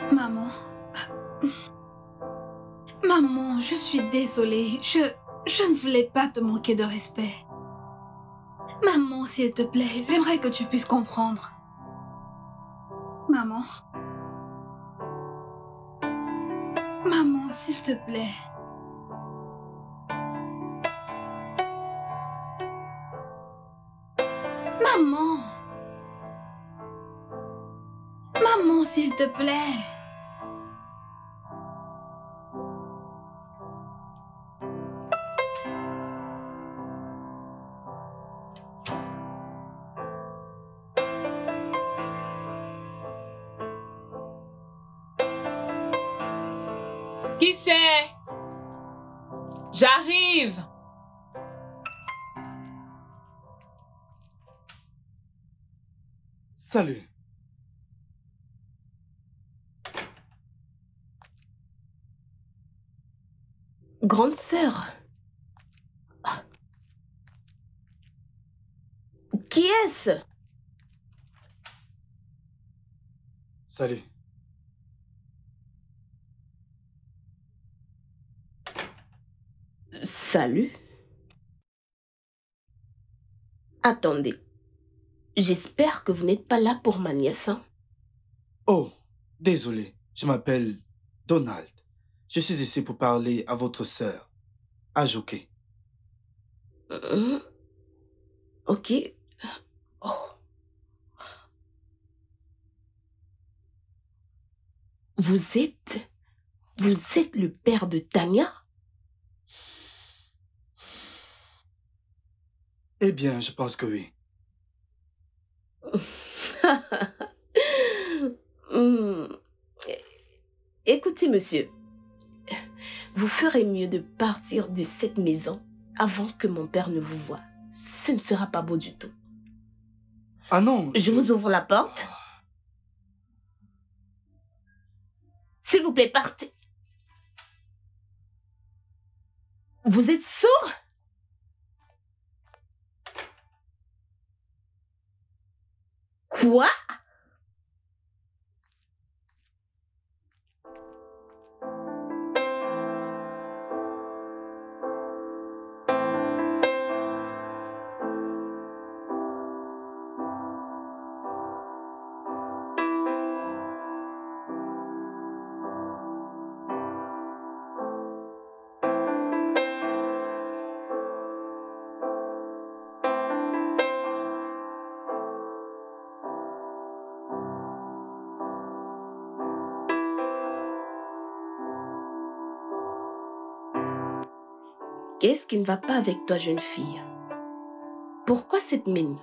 B: Maman. Maman, je suis désolée. Je ne voulais pas te manquer de respect. Maman, s'il te plaît, j'aimerais que tu puisses comprendre. Maman. Maman, s'il te plaît. Maman. Maman, s'il te plaît.
D: Qui c'est? J'arrive.
C: Salut.
G: Grande sœur. Qui est-ce?
C: Salut.
G: Salut. Attendez. J'espère que vous n'êtes pas là pour ma nièce, hein?
C: Oh, désolé. Je m'appelle Donald. Je suis ici pour parler à votre sœur, Ajoké.
G: Ok. Oh. Vous êtes le père de Tania?
C: Eh bien, je pense que oui.
G: Écoutez, monsieur, vous ferez mieux de partir de cette maison avant que mon père ne vous voie. Ce ne sera pas beau du tout.
C: Ah non.
G: Je vous ouvre la porte. S'il vous plaît, partez. Vous êtes sourd? Quoi? Qu'est-ce qui ne va pas avec toi, jeune fille? Pourquoi cette mine?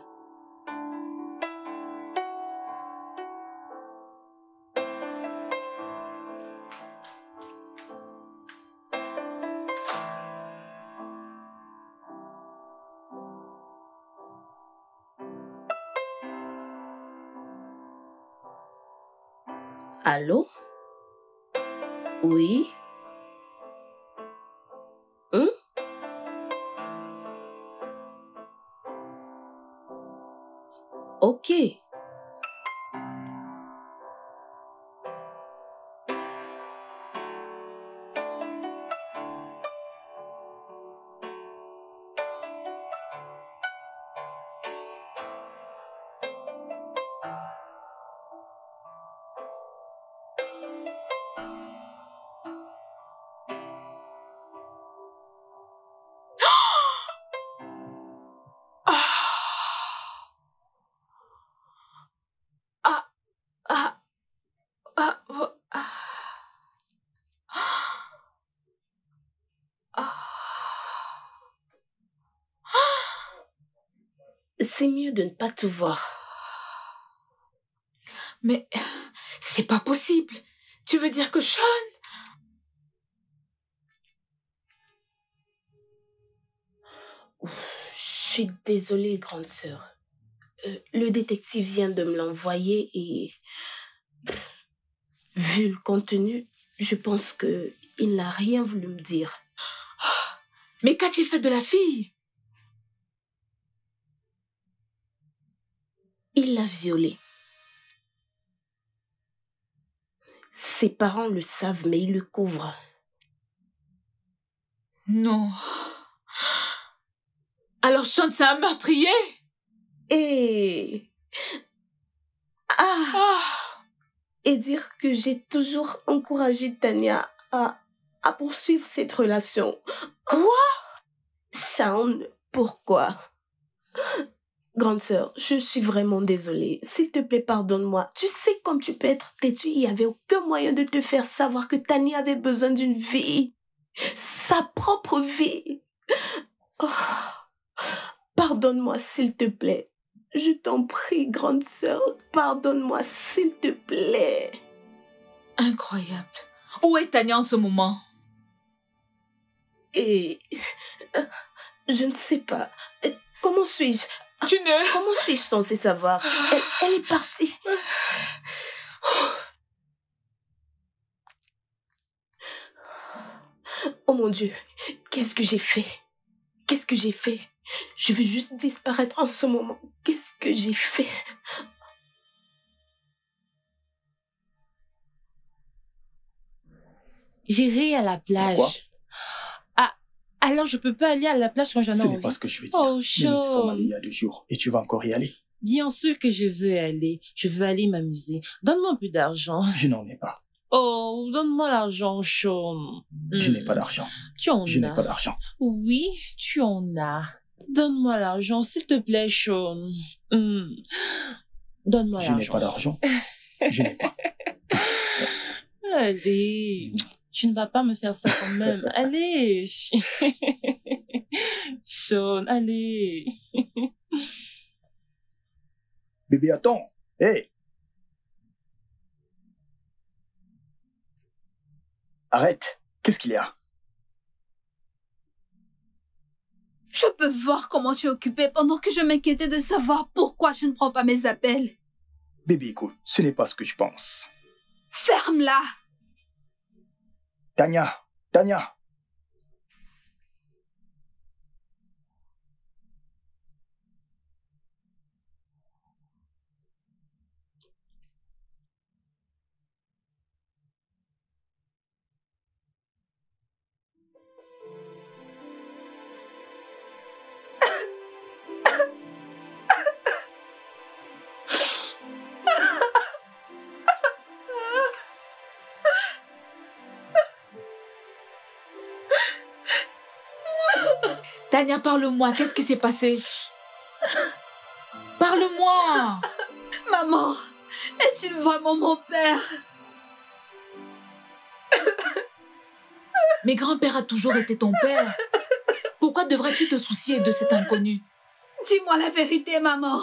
G: Allô? Oui? Hein? Ok.
D: Ah, ah, ah, oh, ah, ah.
G: C'est mieux de ne pas te voir.
D: Mais c'est pas possible. Tu veux dire que Sean...
G: Je suis désolée, grande sœur. Le détective vient de me l'envoyer et... Vu le contenu, je pense que il n'a rien voulu me dire.
D: Mais qu'a-t-il fait de la fille?
G: Il l'a violée. Ses parents le savent, mais ils le couvrent.
D: Non. Alors Sean, c'est un meurtrier?
G: Et... Et dire que j'ai toujours encouragé Tania à poursuivre cette relation.
D: Quoi?
G: Sean, pourquoi? Grande sœur, je suis vraiment désolée. S'il te plaît, pardonne-moi. Tu sais comme tu peux être têtue. Il n'y avait aucun moyen de te faire savoir que Tania avait besoin d'une vie. Sa propre vie. Oh. Pardonne-moi, s'il te plaît. Je t'en prie, grande sœur. Pardonne-moi, s'il te plaît.
D: Incroyable. Où est Tania en ce moment?
G: Et... je ne sais pas. Comment suis-je...
D: Tu ne...
G: Comment suis-je censée savoir? Elle est partie. Oh mon Dieu, qu'est-ce que j'ai fait? Qu'est-ce que j'ai fait? Je veux juste disparaître en ce moment. Qu'est-ce que j'ai fait?
H: J'irai à la plage.
E: Pourquoi?
H: Ah, alors je peux pas aller à la plage quand j'en ai
E: Ce
H: envie.
E: n'est pas ce que je veux dire.
H: Oh,
E: Nous nous sommes
H: Sean.
E: allés il y a 2 jours et tu vas encore y aller.
H: Bien sûr que je veux aller. Je veux aller m'amuser. Donne-moi un peu d'argent.
E: Je n'en ai pas.
H: Oh, donne-moi l'argent, Sean.
E: Je n'ai pas d'argent.
H: Tu en
E: Je n'ai
H: as.
E: pas d'argent.
H: Oui, tu en as. Donne-moi l'argent, s'il te plaît, Sean. Donne-moi
E: Je n'ai
H: l'argent.
E: pas d'argent. Je n'ai pas.
H: Allez, tu ne vas pas me faire ça quand même. Allez. Sean, allez.
E: Bébé, attends. Hé! Arrête. Qu'est-ce qu'il y a?
B: Je peux voir comment tu es occupé pendant que je m'inquiétais de savoir pourquoi je ne prends pas mes appels.
E: Bébé, écoute, ce n'est pas ce que je pense.
B: Ferme-la!
E: Tania, Tania.
D: Tania, parle-moi. Qu'est-ce qui s'est passé? Parle-moi.
B: Maman, est-il vraiment mon père?
D: Mais grand-père a toujours été ton père. pourquoi devrais-tu te soucier de cet inconnu?
B: Dis-moi la vérité, maman.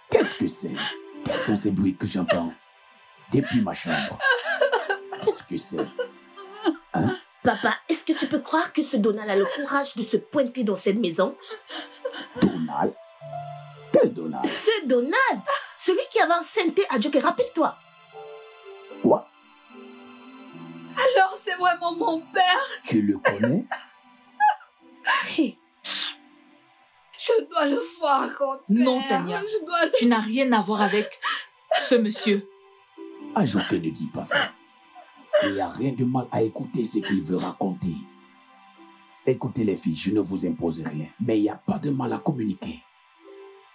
F: Qu'est-ce que c'est? Quels sont ces bruits que j'entends depuis ma chambre? Qu'est-ce que c'est? Hein?
G: Papa, est-ce que tu peux croire que ce Donald a le courage de se pointer dans cette maison?
F: Donald? Quel Donald?
G: Ce Donald! Celui qui avait enceinté à Joker, rappelle-toi.
F: Quoi?
B: Alors c'est vraiment mon père?
F: Tu le connais?
G: Hey.
B: Je dois le voir, grand-père.
D: Non, Tania.
B: Je dois le...
D: Tu n'as rien à voir avec ce monsieur.
F: Ah, Joker ne dit pas ça. Il n'y a rien de mal à écouter ce qu'il veut raconter. Écoutez les filles, je ne vous impose rien, mais il n'y a pas de mal à communiquer.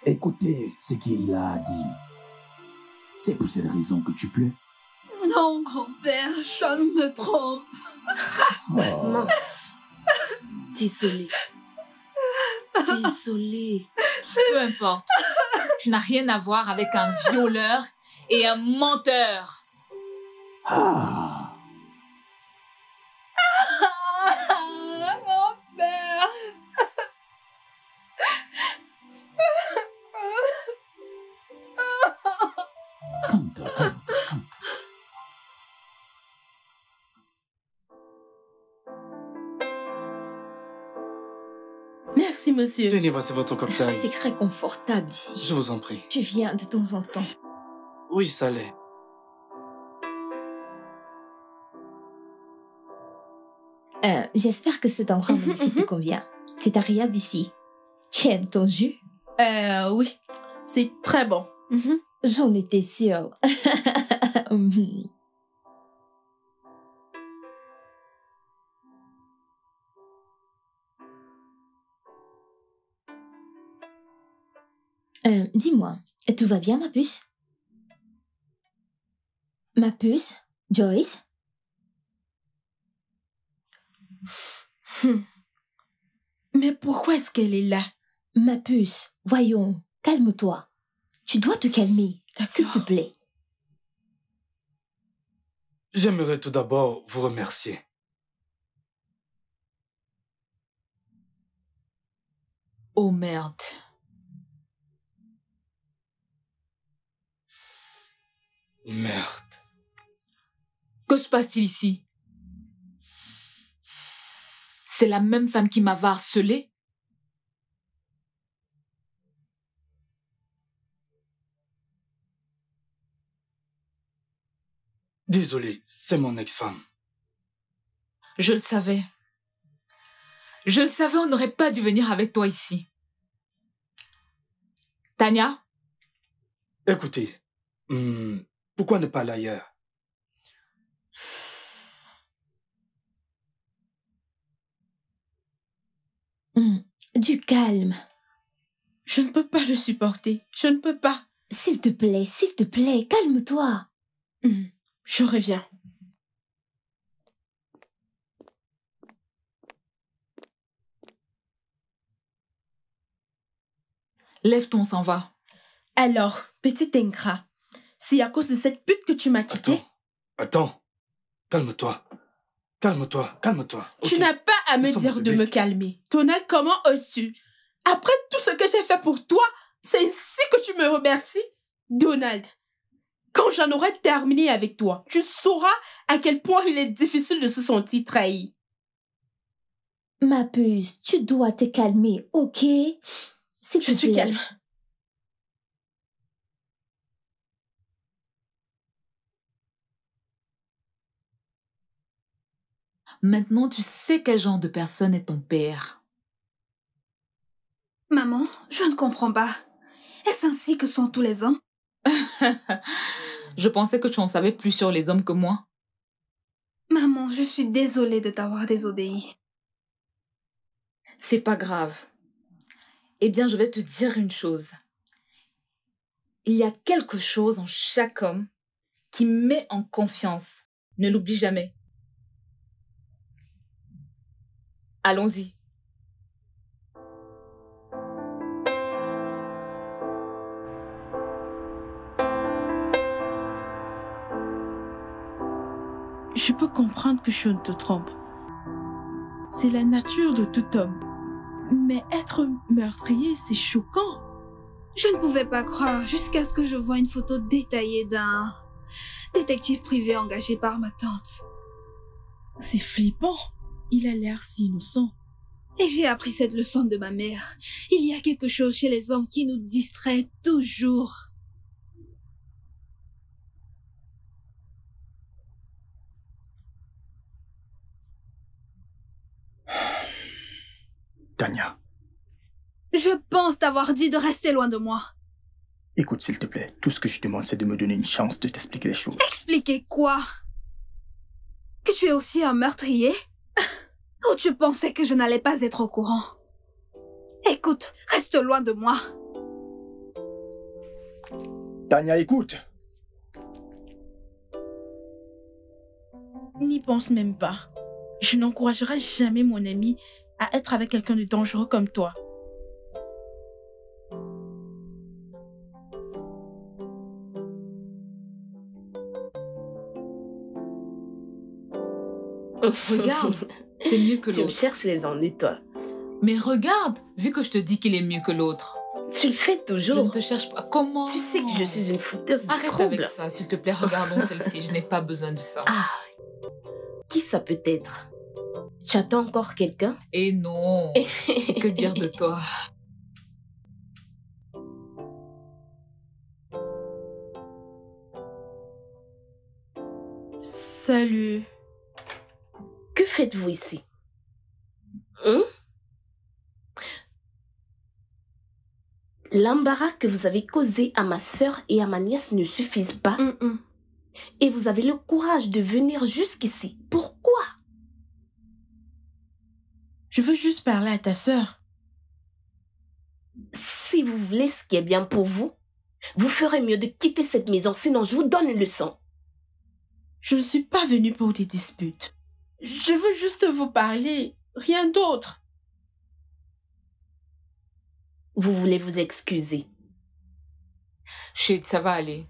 F: Écoutez ce qu'il a à dire. C'est pour cette raison que tu plais.
B: Non, grand-père, Sean me trompe.
F: Oh.
G: Mince. Désolée. Désolée.
D: Peu importe. Tu n'as rien à voir avec un violeur et un menteur.
F: Ah.
B: Grand-père.
F: Calme-toi, calme-toi, calme-toi.
A: Merci, monsieur.
C: Tenez, voici votre cocktail.
I: C'est très confortable ici.
C: Je vous en prie.
I: Tu viens de temps en temps.
C: Oui, ça l'est.
I: J'espère que cet endroit magnifique te convient. C'est agréable ici. Tu aimes ton jus?
A: Oui. C'est très bon.
I: J'en étais sûre. Dis-moi, tout va bien, ma puce? Ma puce? Joyce?
A: Mais pourquoi est-ce qu'elle est là?
I: Ma puce, voyons, calme-toi. Tu dois te calmer, s'il te plaît.
C: J'aimerais tout d'abord vous remercier.
D: Oh merde.
C: Merde.
D: Que se passe-t-il ici? C'est la même femme qui m'avait harcelée?
C: Désolé, c'est mon ex-femme.
D: Je le savais. Je le savais, on n'aurait pas dû venir avec toi ici. Tania?
C: Écoutez, pourquoi ne pas aller ailleurs?
I: Du calme.
A: Je ne peux pas le supporter. Je ne peux pas.
I: S'il te plaît, calme-toi.
A: Je reviens.
D: Lève-toi, on s'en va.
A: Alors, petit ingrat, c'est à cause de cette pute que tu m'as quitté?
C: Attends. Calme-toi. Calme-toi, calme-toi.
A: Tu
C: Ok.
A: n'as pas à me
C: Nous sommes
A: dire
C: en
A: de me
C: public.
A: calmer. Donald, comment oses-tu? Après tout ce que j'ai fait pour toi, c'est ainsi que tu me remercies? Donald, quand j'en aurai terminé avec toi, tu sauras à quel point il est difficile de se sentir trahi.
I: Ma puce, tu dois te calmer, ok? S'il
A: Je
I: te
A: suis
I: plaît.
A: calme.
D: Maintenant, tu sais quel genre de personne est ton père.
B: Maman, je ne comprends pas. Est-ce ainsi que sont tous les hommes?
D: Je pensais que tu en savais plus sur les hommes que moi.
B: Maman, je suis désolée de t'avoir désobéi.
D: C'est pas grave. Eh bien, je vais te dire une chose. Il y a quelque chose en chaque homme qui met en confiance. Ne l'oublie jamais. Allons-y.
A: Je peux comprendre que Sean te trompe. C'est la nature de tout homme. Mais être meurtrier, c'est choquant.
B: Je ne pouvais pas croire jusqu'à ce que je voie une photo détaillée d'un détective privé engagé par ma tante.
A: C'est flippant. Il a l'air si innocent.
B: Et j'ai appris cette leçon de ma mère. Il y a quelque chose chez les hommes qui nous distrait toujours.
E: Tania,
B: Je pense t'avoir dit de rester loin de moi.
E: écoute s'il te plaît. Tout ce que je demande, c'est de me donner une chance de t'expliquer les choses.
B: Expliquer quoi? Que tu es aussi un meurtrier? Ou tu pensais que je n'allais pas être au courant? Écoute, reste loin de moi.
E: Tania, écoute!
A: N'y pense même pas. Je n'encouragerai jamais mon ami à être avec quelqu'un de dangereux comme toi.
D: Regarde, c'est mieux que
G: Tu me
D: l'autre.
G: cherches les ennuis, toi.
D: Mais regarde, vu que je te dis qu'il est mieux que l'autre.
G: Tu le fais
D: Je
G: toujours.
D: ne te cherche pas. Comment?
G: Tu sais que je suis une fouteuse de
D: Arrête
G: troubles.
D: avec ça, s'il te plaît. Regardons celle-ci. Je n'ai pas besoin de ça.
G: Ah, qui ça peut être? Tu attends encore quelqu'un?
D: Et non. Que dire de toi?
A: Salut.
G: Que faites-vous ici? Hein? L'embarras que vous avez causé à ma sœur et à ma nièce ne suffisent pas. Et vous avez le courage de venir jusqu'ici. Pourquoi?
A: Je veux juste parler à ta sœur.
G: Si vous voulez ce qui est bien pour vous, vous ferez mieux de quitter cette maison, sinon je vous donne une leçon.
A: Je ne suis pas venue pour des disputes. Je veux juste vous parler, rien d'autre.
G: Vous voulez vous excuser.
D: Chut, ça va aller.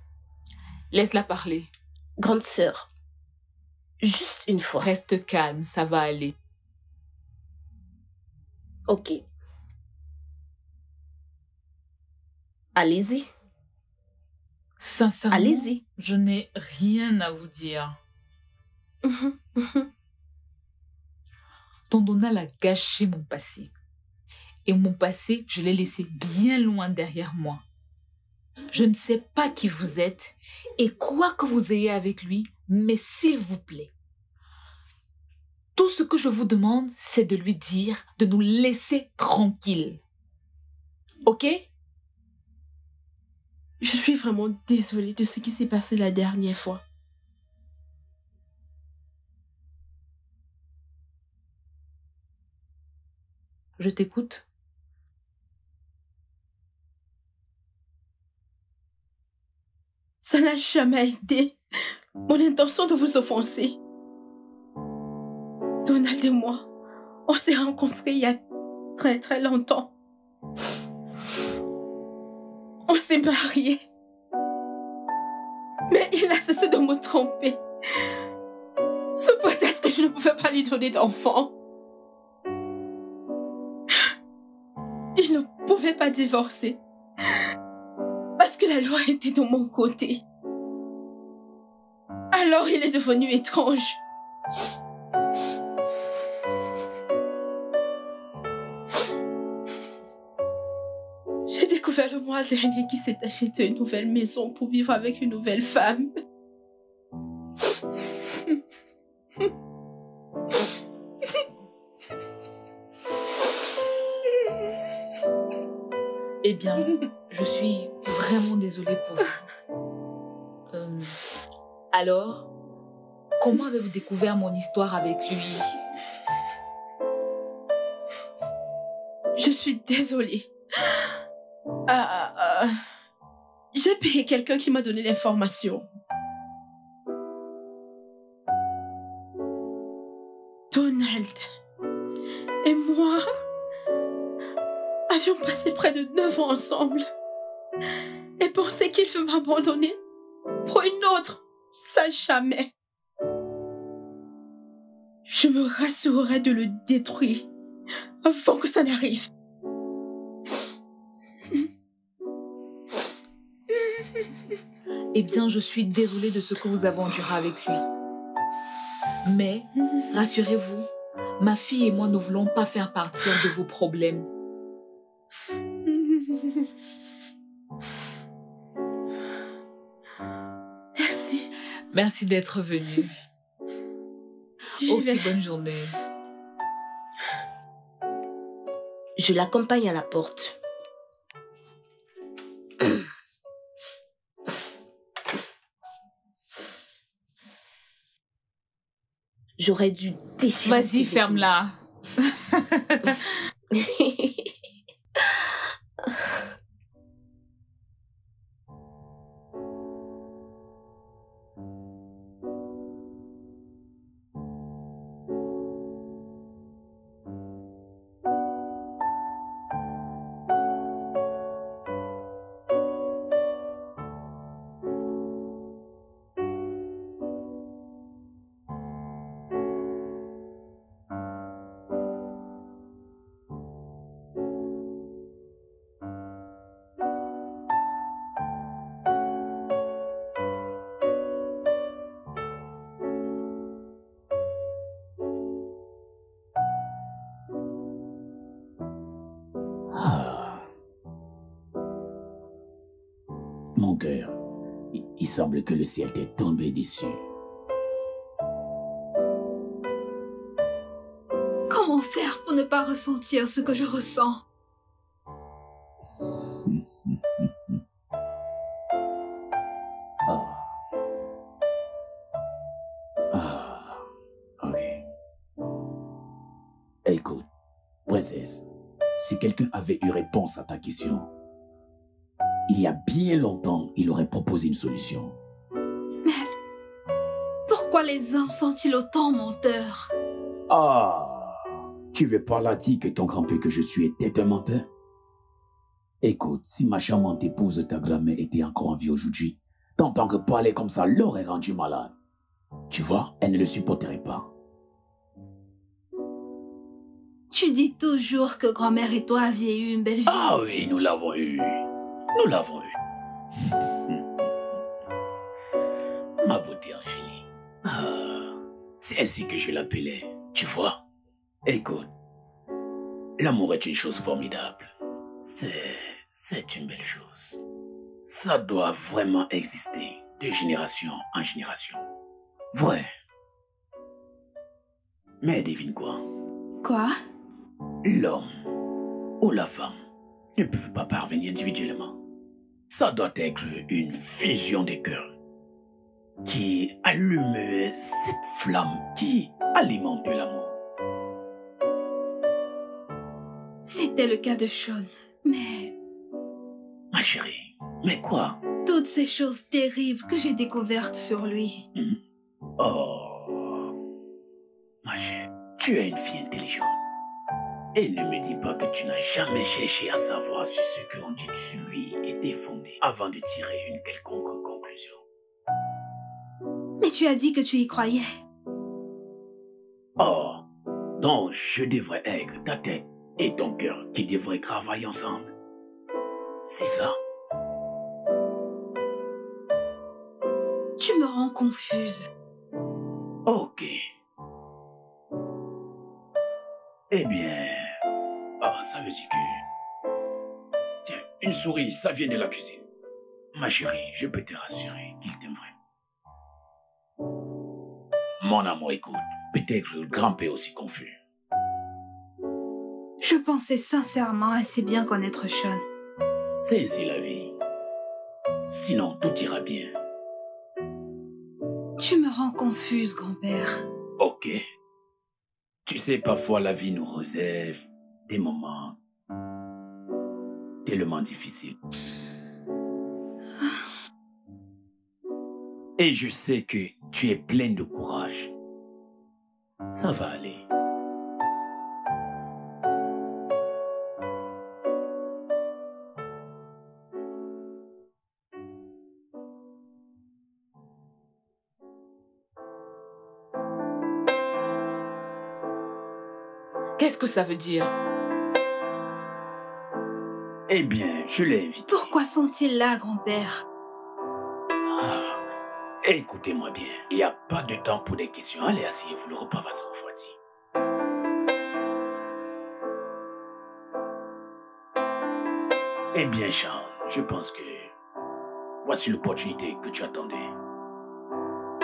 D: Laisse-la parler.
G: Grande sœur, juste une fois.
D: Reste calme, ça va aller.
G: Ok. Allez-y.
D: Sincèrement,
G: Allez-y.
D: je n'ai rien à vous dire. Ton Donald a gâché mon passé. Et mon passé, je l'ai laissé bien loin derrière moi. Je ne sais pas qui vous êtes et quoi que vous ayez avec lui, mais s'il vous plaît, tout ce que je vous demande, c'est de lui dire de nous laisser tranquilles. Ok?
A: Je suis vraiment désolée de ce qui s'est passé la dernière fois.
D: Je t'écoute.
A: Ça n'a jamais été mon intention de vous offenser. Donald et moi, on s'est rencontrés il y a très très longtemps. On s'est mariés. Mais il a cessé de me tromper. Sous prétexte que je ne pouvais pas lui donner d'enfant. Il ne pouvait pas divorcer. Parce que la loi était de mon côté. Alors il est devenu étrange. J'ai découvert le mois dernier qu'il s'est acheté une nouvelle maison pour vivre avec une nouvelle femme.
D: Eh bien, je suis vraiment désolée pour vous. Alors, comment avez-vous découvert mon histoire avec lui?
A: Je suis désolée. J'ai payé quelqu'un qui m'a donné l'information. Donald et moi avions passé près de 9 ans ensemble et pensé qu'il veut m'abandonner pour une autre. Ça jamais. je me rassurerai de le détruire avant que ça n'arrive.
D: Eh bien, je suis désolée de ce que vous avez enduré avec lui. Mais, rassurez-vous, ma fille et moi ne voulons pas faire partir de vos problèmes.
A: Merci.
D: Merci d'être venu.
A: J'y vais.
D: Ok, bonne journée.
G: Je l'accompagne à la porte. J'aurais dû déchirer.
D: Vas-y, ferme-la.
F: Ah. Mon cœur, il semble que le ciel t'est tombé dessus.
B: Comment faire pour ne pas ressentir ce que je ressens?
F: Ah. Ah. Ok. Écoute, princesse, si quelqu'un avait eu réponse à ta question, il y a bien longtemps, il aurait proposé une solution.
B: Mais pourquoi les hommes sont-ils autant menteurs?
F: Ah, tu veux par là dire que ton grand-père que je suis était un menteur? Écoute, si ma charmante épouse, ta grand-mère, était encore en vie aujourd'hui, t'entends que parler comme ça l'aurait rendu malade. Tu vois, elle ne le supporterait pas.
B: Tu dis toujours que grand-mère et toi aviez eu une belle vie.
F: Ah oui, nous l'avons eu. Nous l'avons eu. Ma beauté Angélique. Ah, c'est ainsi que je l'appelais, tu vois. Écoute, l'amour est une chose formidable. C'est une belle chose. Ça doit vraiment exister de génération en génération. Vrai. Mais devine quoi?
B: Quoi?
F: L'homme ou la femme ne peuvent pas parvenir individuellement. Ça doit être une fusion des cœurs qui allume cette flamme qui alimente l'amour.
B: C'était le cas de Sean, mais
F: Ma chérie, mais quoi?
B: toutes ces choses terribles que j'ai découvertes sur lui.
F: Oh, ma chérie, tu es une fille intelligente. Et ne me dis pas que tu n'as jamais cherché à savoir si ce qu'on dit sur lui était fondé avant de tirer une quelconque conclusion.
B: Mais tu as dit que tu y croyais.
F: Oh, donc je devrais être ta tête et ton cœur qui devraient travailler ensemble. C'est ça?
B: Tu me rends confuse.
F: Ok. Eh bien... Ah, ça veut dire que... Tiens, une souris, ça vient de la cuisine. Ma chérie, je peux te rassurer qu'il t'aime vraiment. Mon amour, écoute, peut-être que le grand-père est aussi confus.
B: Je pensais sincèrement assez bien connaître Sean.
F: C'est ainsi la vie. Sinon, tout ira bien.
B: Tu me rends confuse, grand-père.
F: Ok. Tu sais, parfois la vie nous réserve des moments tellement difficiles. Et je sais que tu es pleine de courage. Ça va aller.
D: Qu'est-ce que ça veut dire?
F: Eh bien, je l'ai invité.
B: Pourquoi sont-ils là, grand-père?
F: Ah, écoutez-moi bien. Il n'y a pas de temps pour des questions. Allez, asseyez-vous, le repas va se refroidir. Eh bien, Sean, je pense que voici l'opportunité que tu attendais.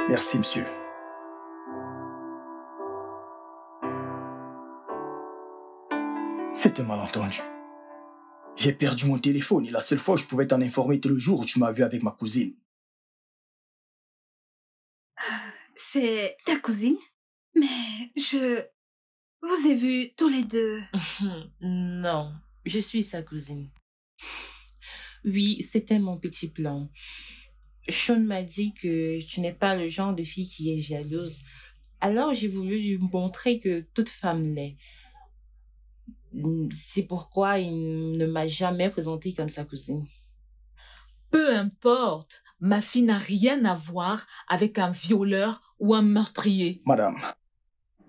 E: Merci, monsieur. C'est un malentendu. J'ai perdu mon téléphone et la seule fois où je pouvais t'en informer était le jour où tu m'as vu avec ma cousine.
B: C'est ta cousine? Mais je vous ai vus tous les deux.
H: Non, je suis sa cousine. Oui, c'était mon petit plan. Sean m'a dit que tu n'es pas le genre de fille qui est jalouse. Alors j'ai voulu lui montrer que toute femme l'est. C'est pourquoi il ne m'a jamais présentée comme sa cousine.
D: Peu importe, ma fille n'a rien à voir avec un violeur ou un meurtrier.
E: Madame,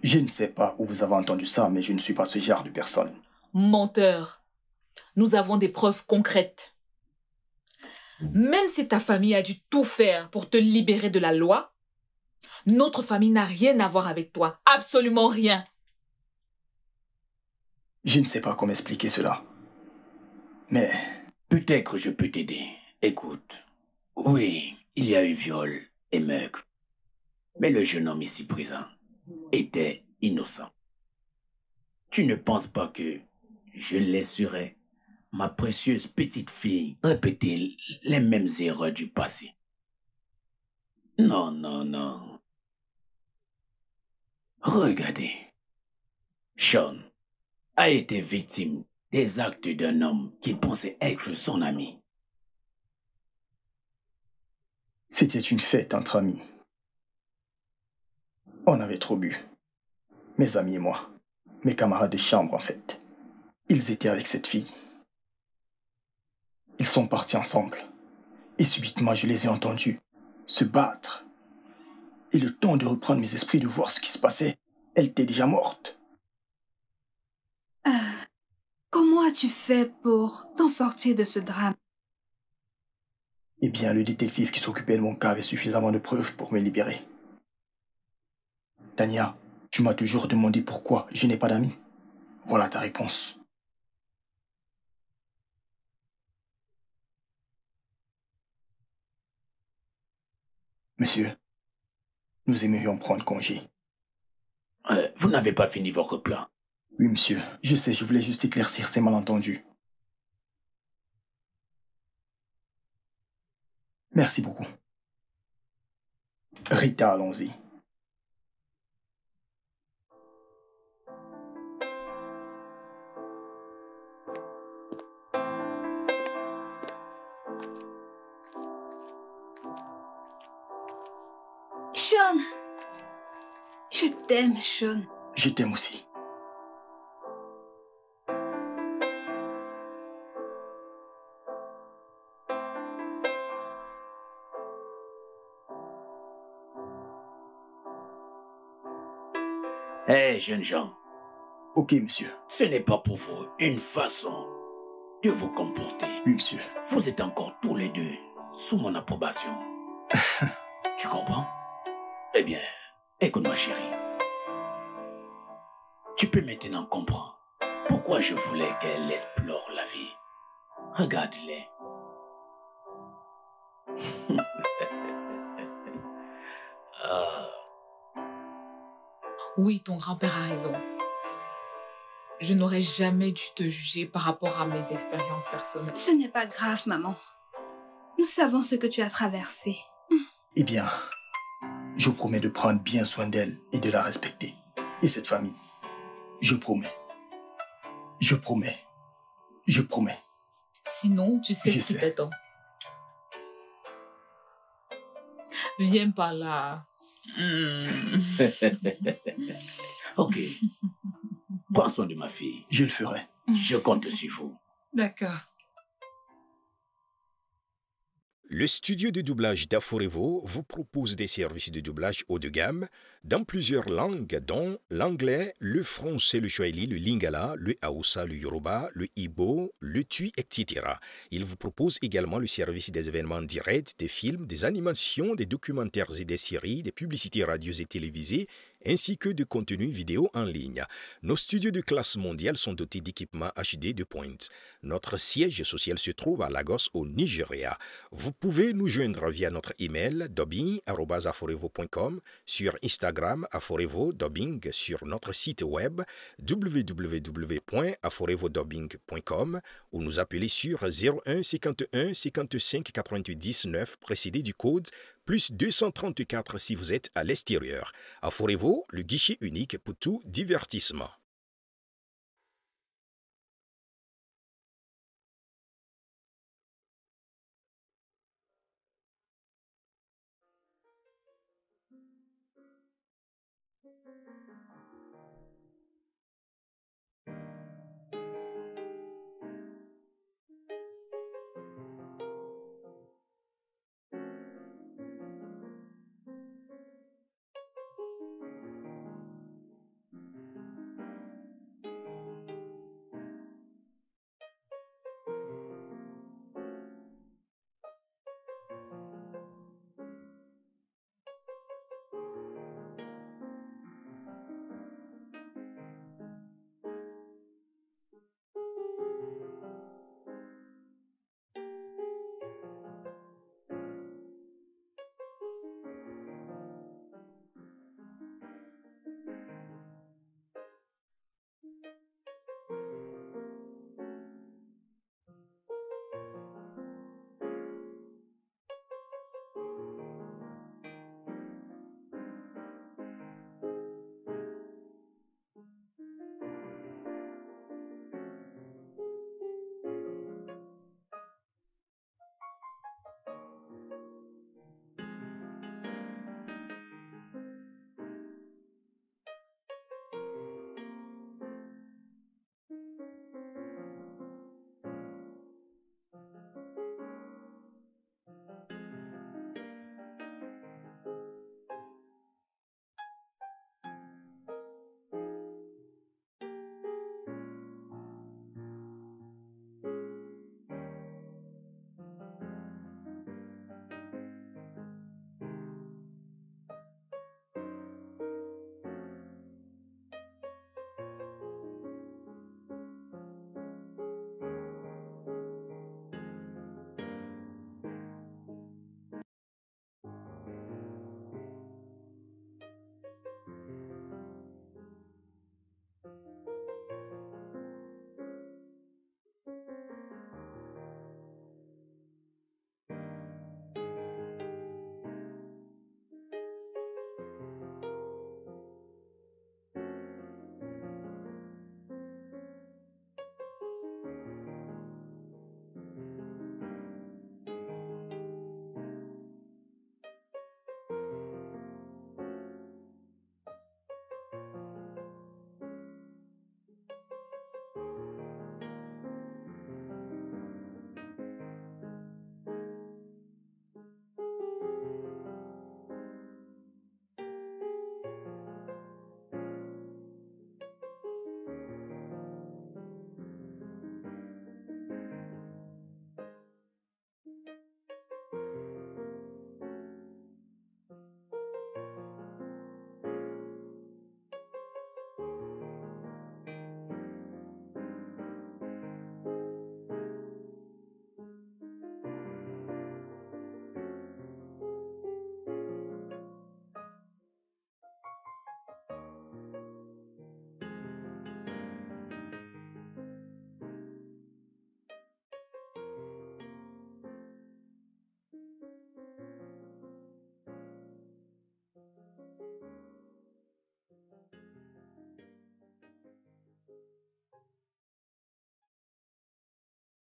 E: je ne sais pas où vous avez entendu ça, mais je ne suis pas ce genre de personne.
D: Menteur. Nous avons des preuves concrètes. Même si ta famille a dû tout faire pour te libérer de la loi, notre famille n'a rien à voir avec toi. Absolument rien.
E: Je ne sais pas comment expliquer cela. Mais
F: Peut-être que je peux t'aider. Écoute, oui, il y a eu viol et meurtre. Mais le jeune homme ici présent était innocent. Tu ne penses pas que je laisserais ma précieuse petite fille répéter les mêmes erreurs du passé? Non, non, non. Regardez. Sean a été victime des actes d'un homme qu'il pensait être son ami.
E: c'était une fête entre amis. On avait trop bu. Mes amis et moi. Mes camarades de chambre, en fait. Ils étaient avec cette fille. Ils sont partis ensemble. Et subitement, je les ai entendus se battre. Et le temps de reprendre mes esprits, de voir ce qui se passait, elle était déjà morte.
B: Comment as-tu fait pour t'en sortir de ce drame?
E: Eh bien, le détective qui s'occupait de mon cas avait suffisamment de preuves pour me libérer. Tania, tu m'as toujours demandé pourquoi je n'ai pas d'amis. Voilà ta réponse. Monsieur, nous aimerions prendre congé.
F: Vous n'avez pas fini votre plan.
E: Oui, monsieur. Je sais, je voulais juste éclaircir ces malentendus. Merci beaucoup. Rita, allons-y.
B: Sean! Je t'aime, Sean.
E: Je t'aime aussi.
F: Hé, jeunes gens,
E: Ok, monsieur.
F: ce n'est pas pour vous une façon de vous comporter.
E: Oui, monsieur.
F: Vous êtes encore tous les deux sous mon approbation. Tu comprends? Eh bien, écoute ma chérie. Tu peux maintenant comprendre pourquoi je voulais qu'elle explore la vie. Regarde-les. Ah.
D: Oui, ton grand-père a raison. Je n'aurais jamais dû te juger par rapport à mes expériences personnelles.
B: Ce n'est pas grave, maman. Nous savons ce que tu as traversé.
E: Eh bien, je promets de prendre bien soin d'elle et de la respecter. Et cette famille. Je promets. Je promets. Je promets.
D: Sinon, tu sais
E: Je
D: ce qui
E: sais.
D: t'attend. Viens par là.
F: Ok. Prends soin de ma fille.
E: Je le ferai.
F: Je compte sur vous.
D: D'accord.
J: Le studio de doublage d'Aforevo vous propose des services de doublage haut de gamme dans plusieurs langues, dont l'anglais, le français, le swahili, le lingala, le haoussa, le yoruba, le ibo, le tui, etc. Il vous propose également le service des événements directs, des films, des animations, des documentaires et des séries, des publicités radios et télévisées, ainsi que de contenus vidéo en ligne. Nos studios de classe mondiale sont dotés d'équipements HD de pointe. Notre siège social se trouve à Lagos, au Nigeria. Vous pouvez nous joindre via notre email dubbing@aforevo.com, sur Instagram Aforevo Dubbing, sur notre site web www.aforevodubbing.com ou nous appeler sur 01 51 55 99 précédé du code plus 234 si vous êtes à l'extérieur. Aforevo, le guichet unique pour tout divertissement.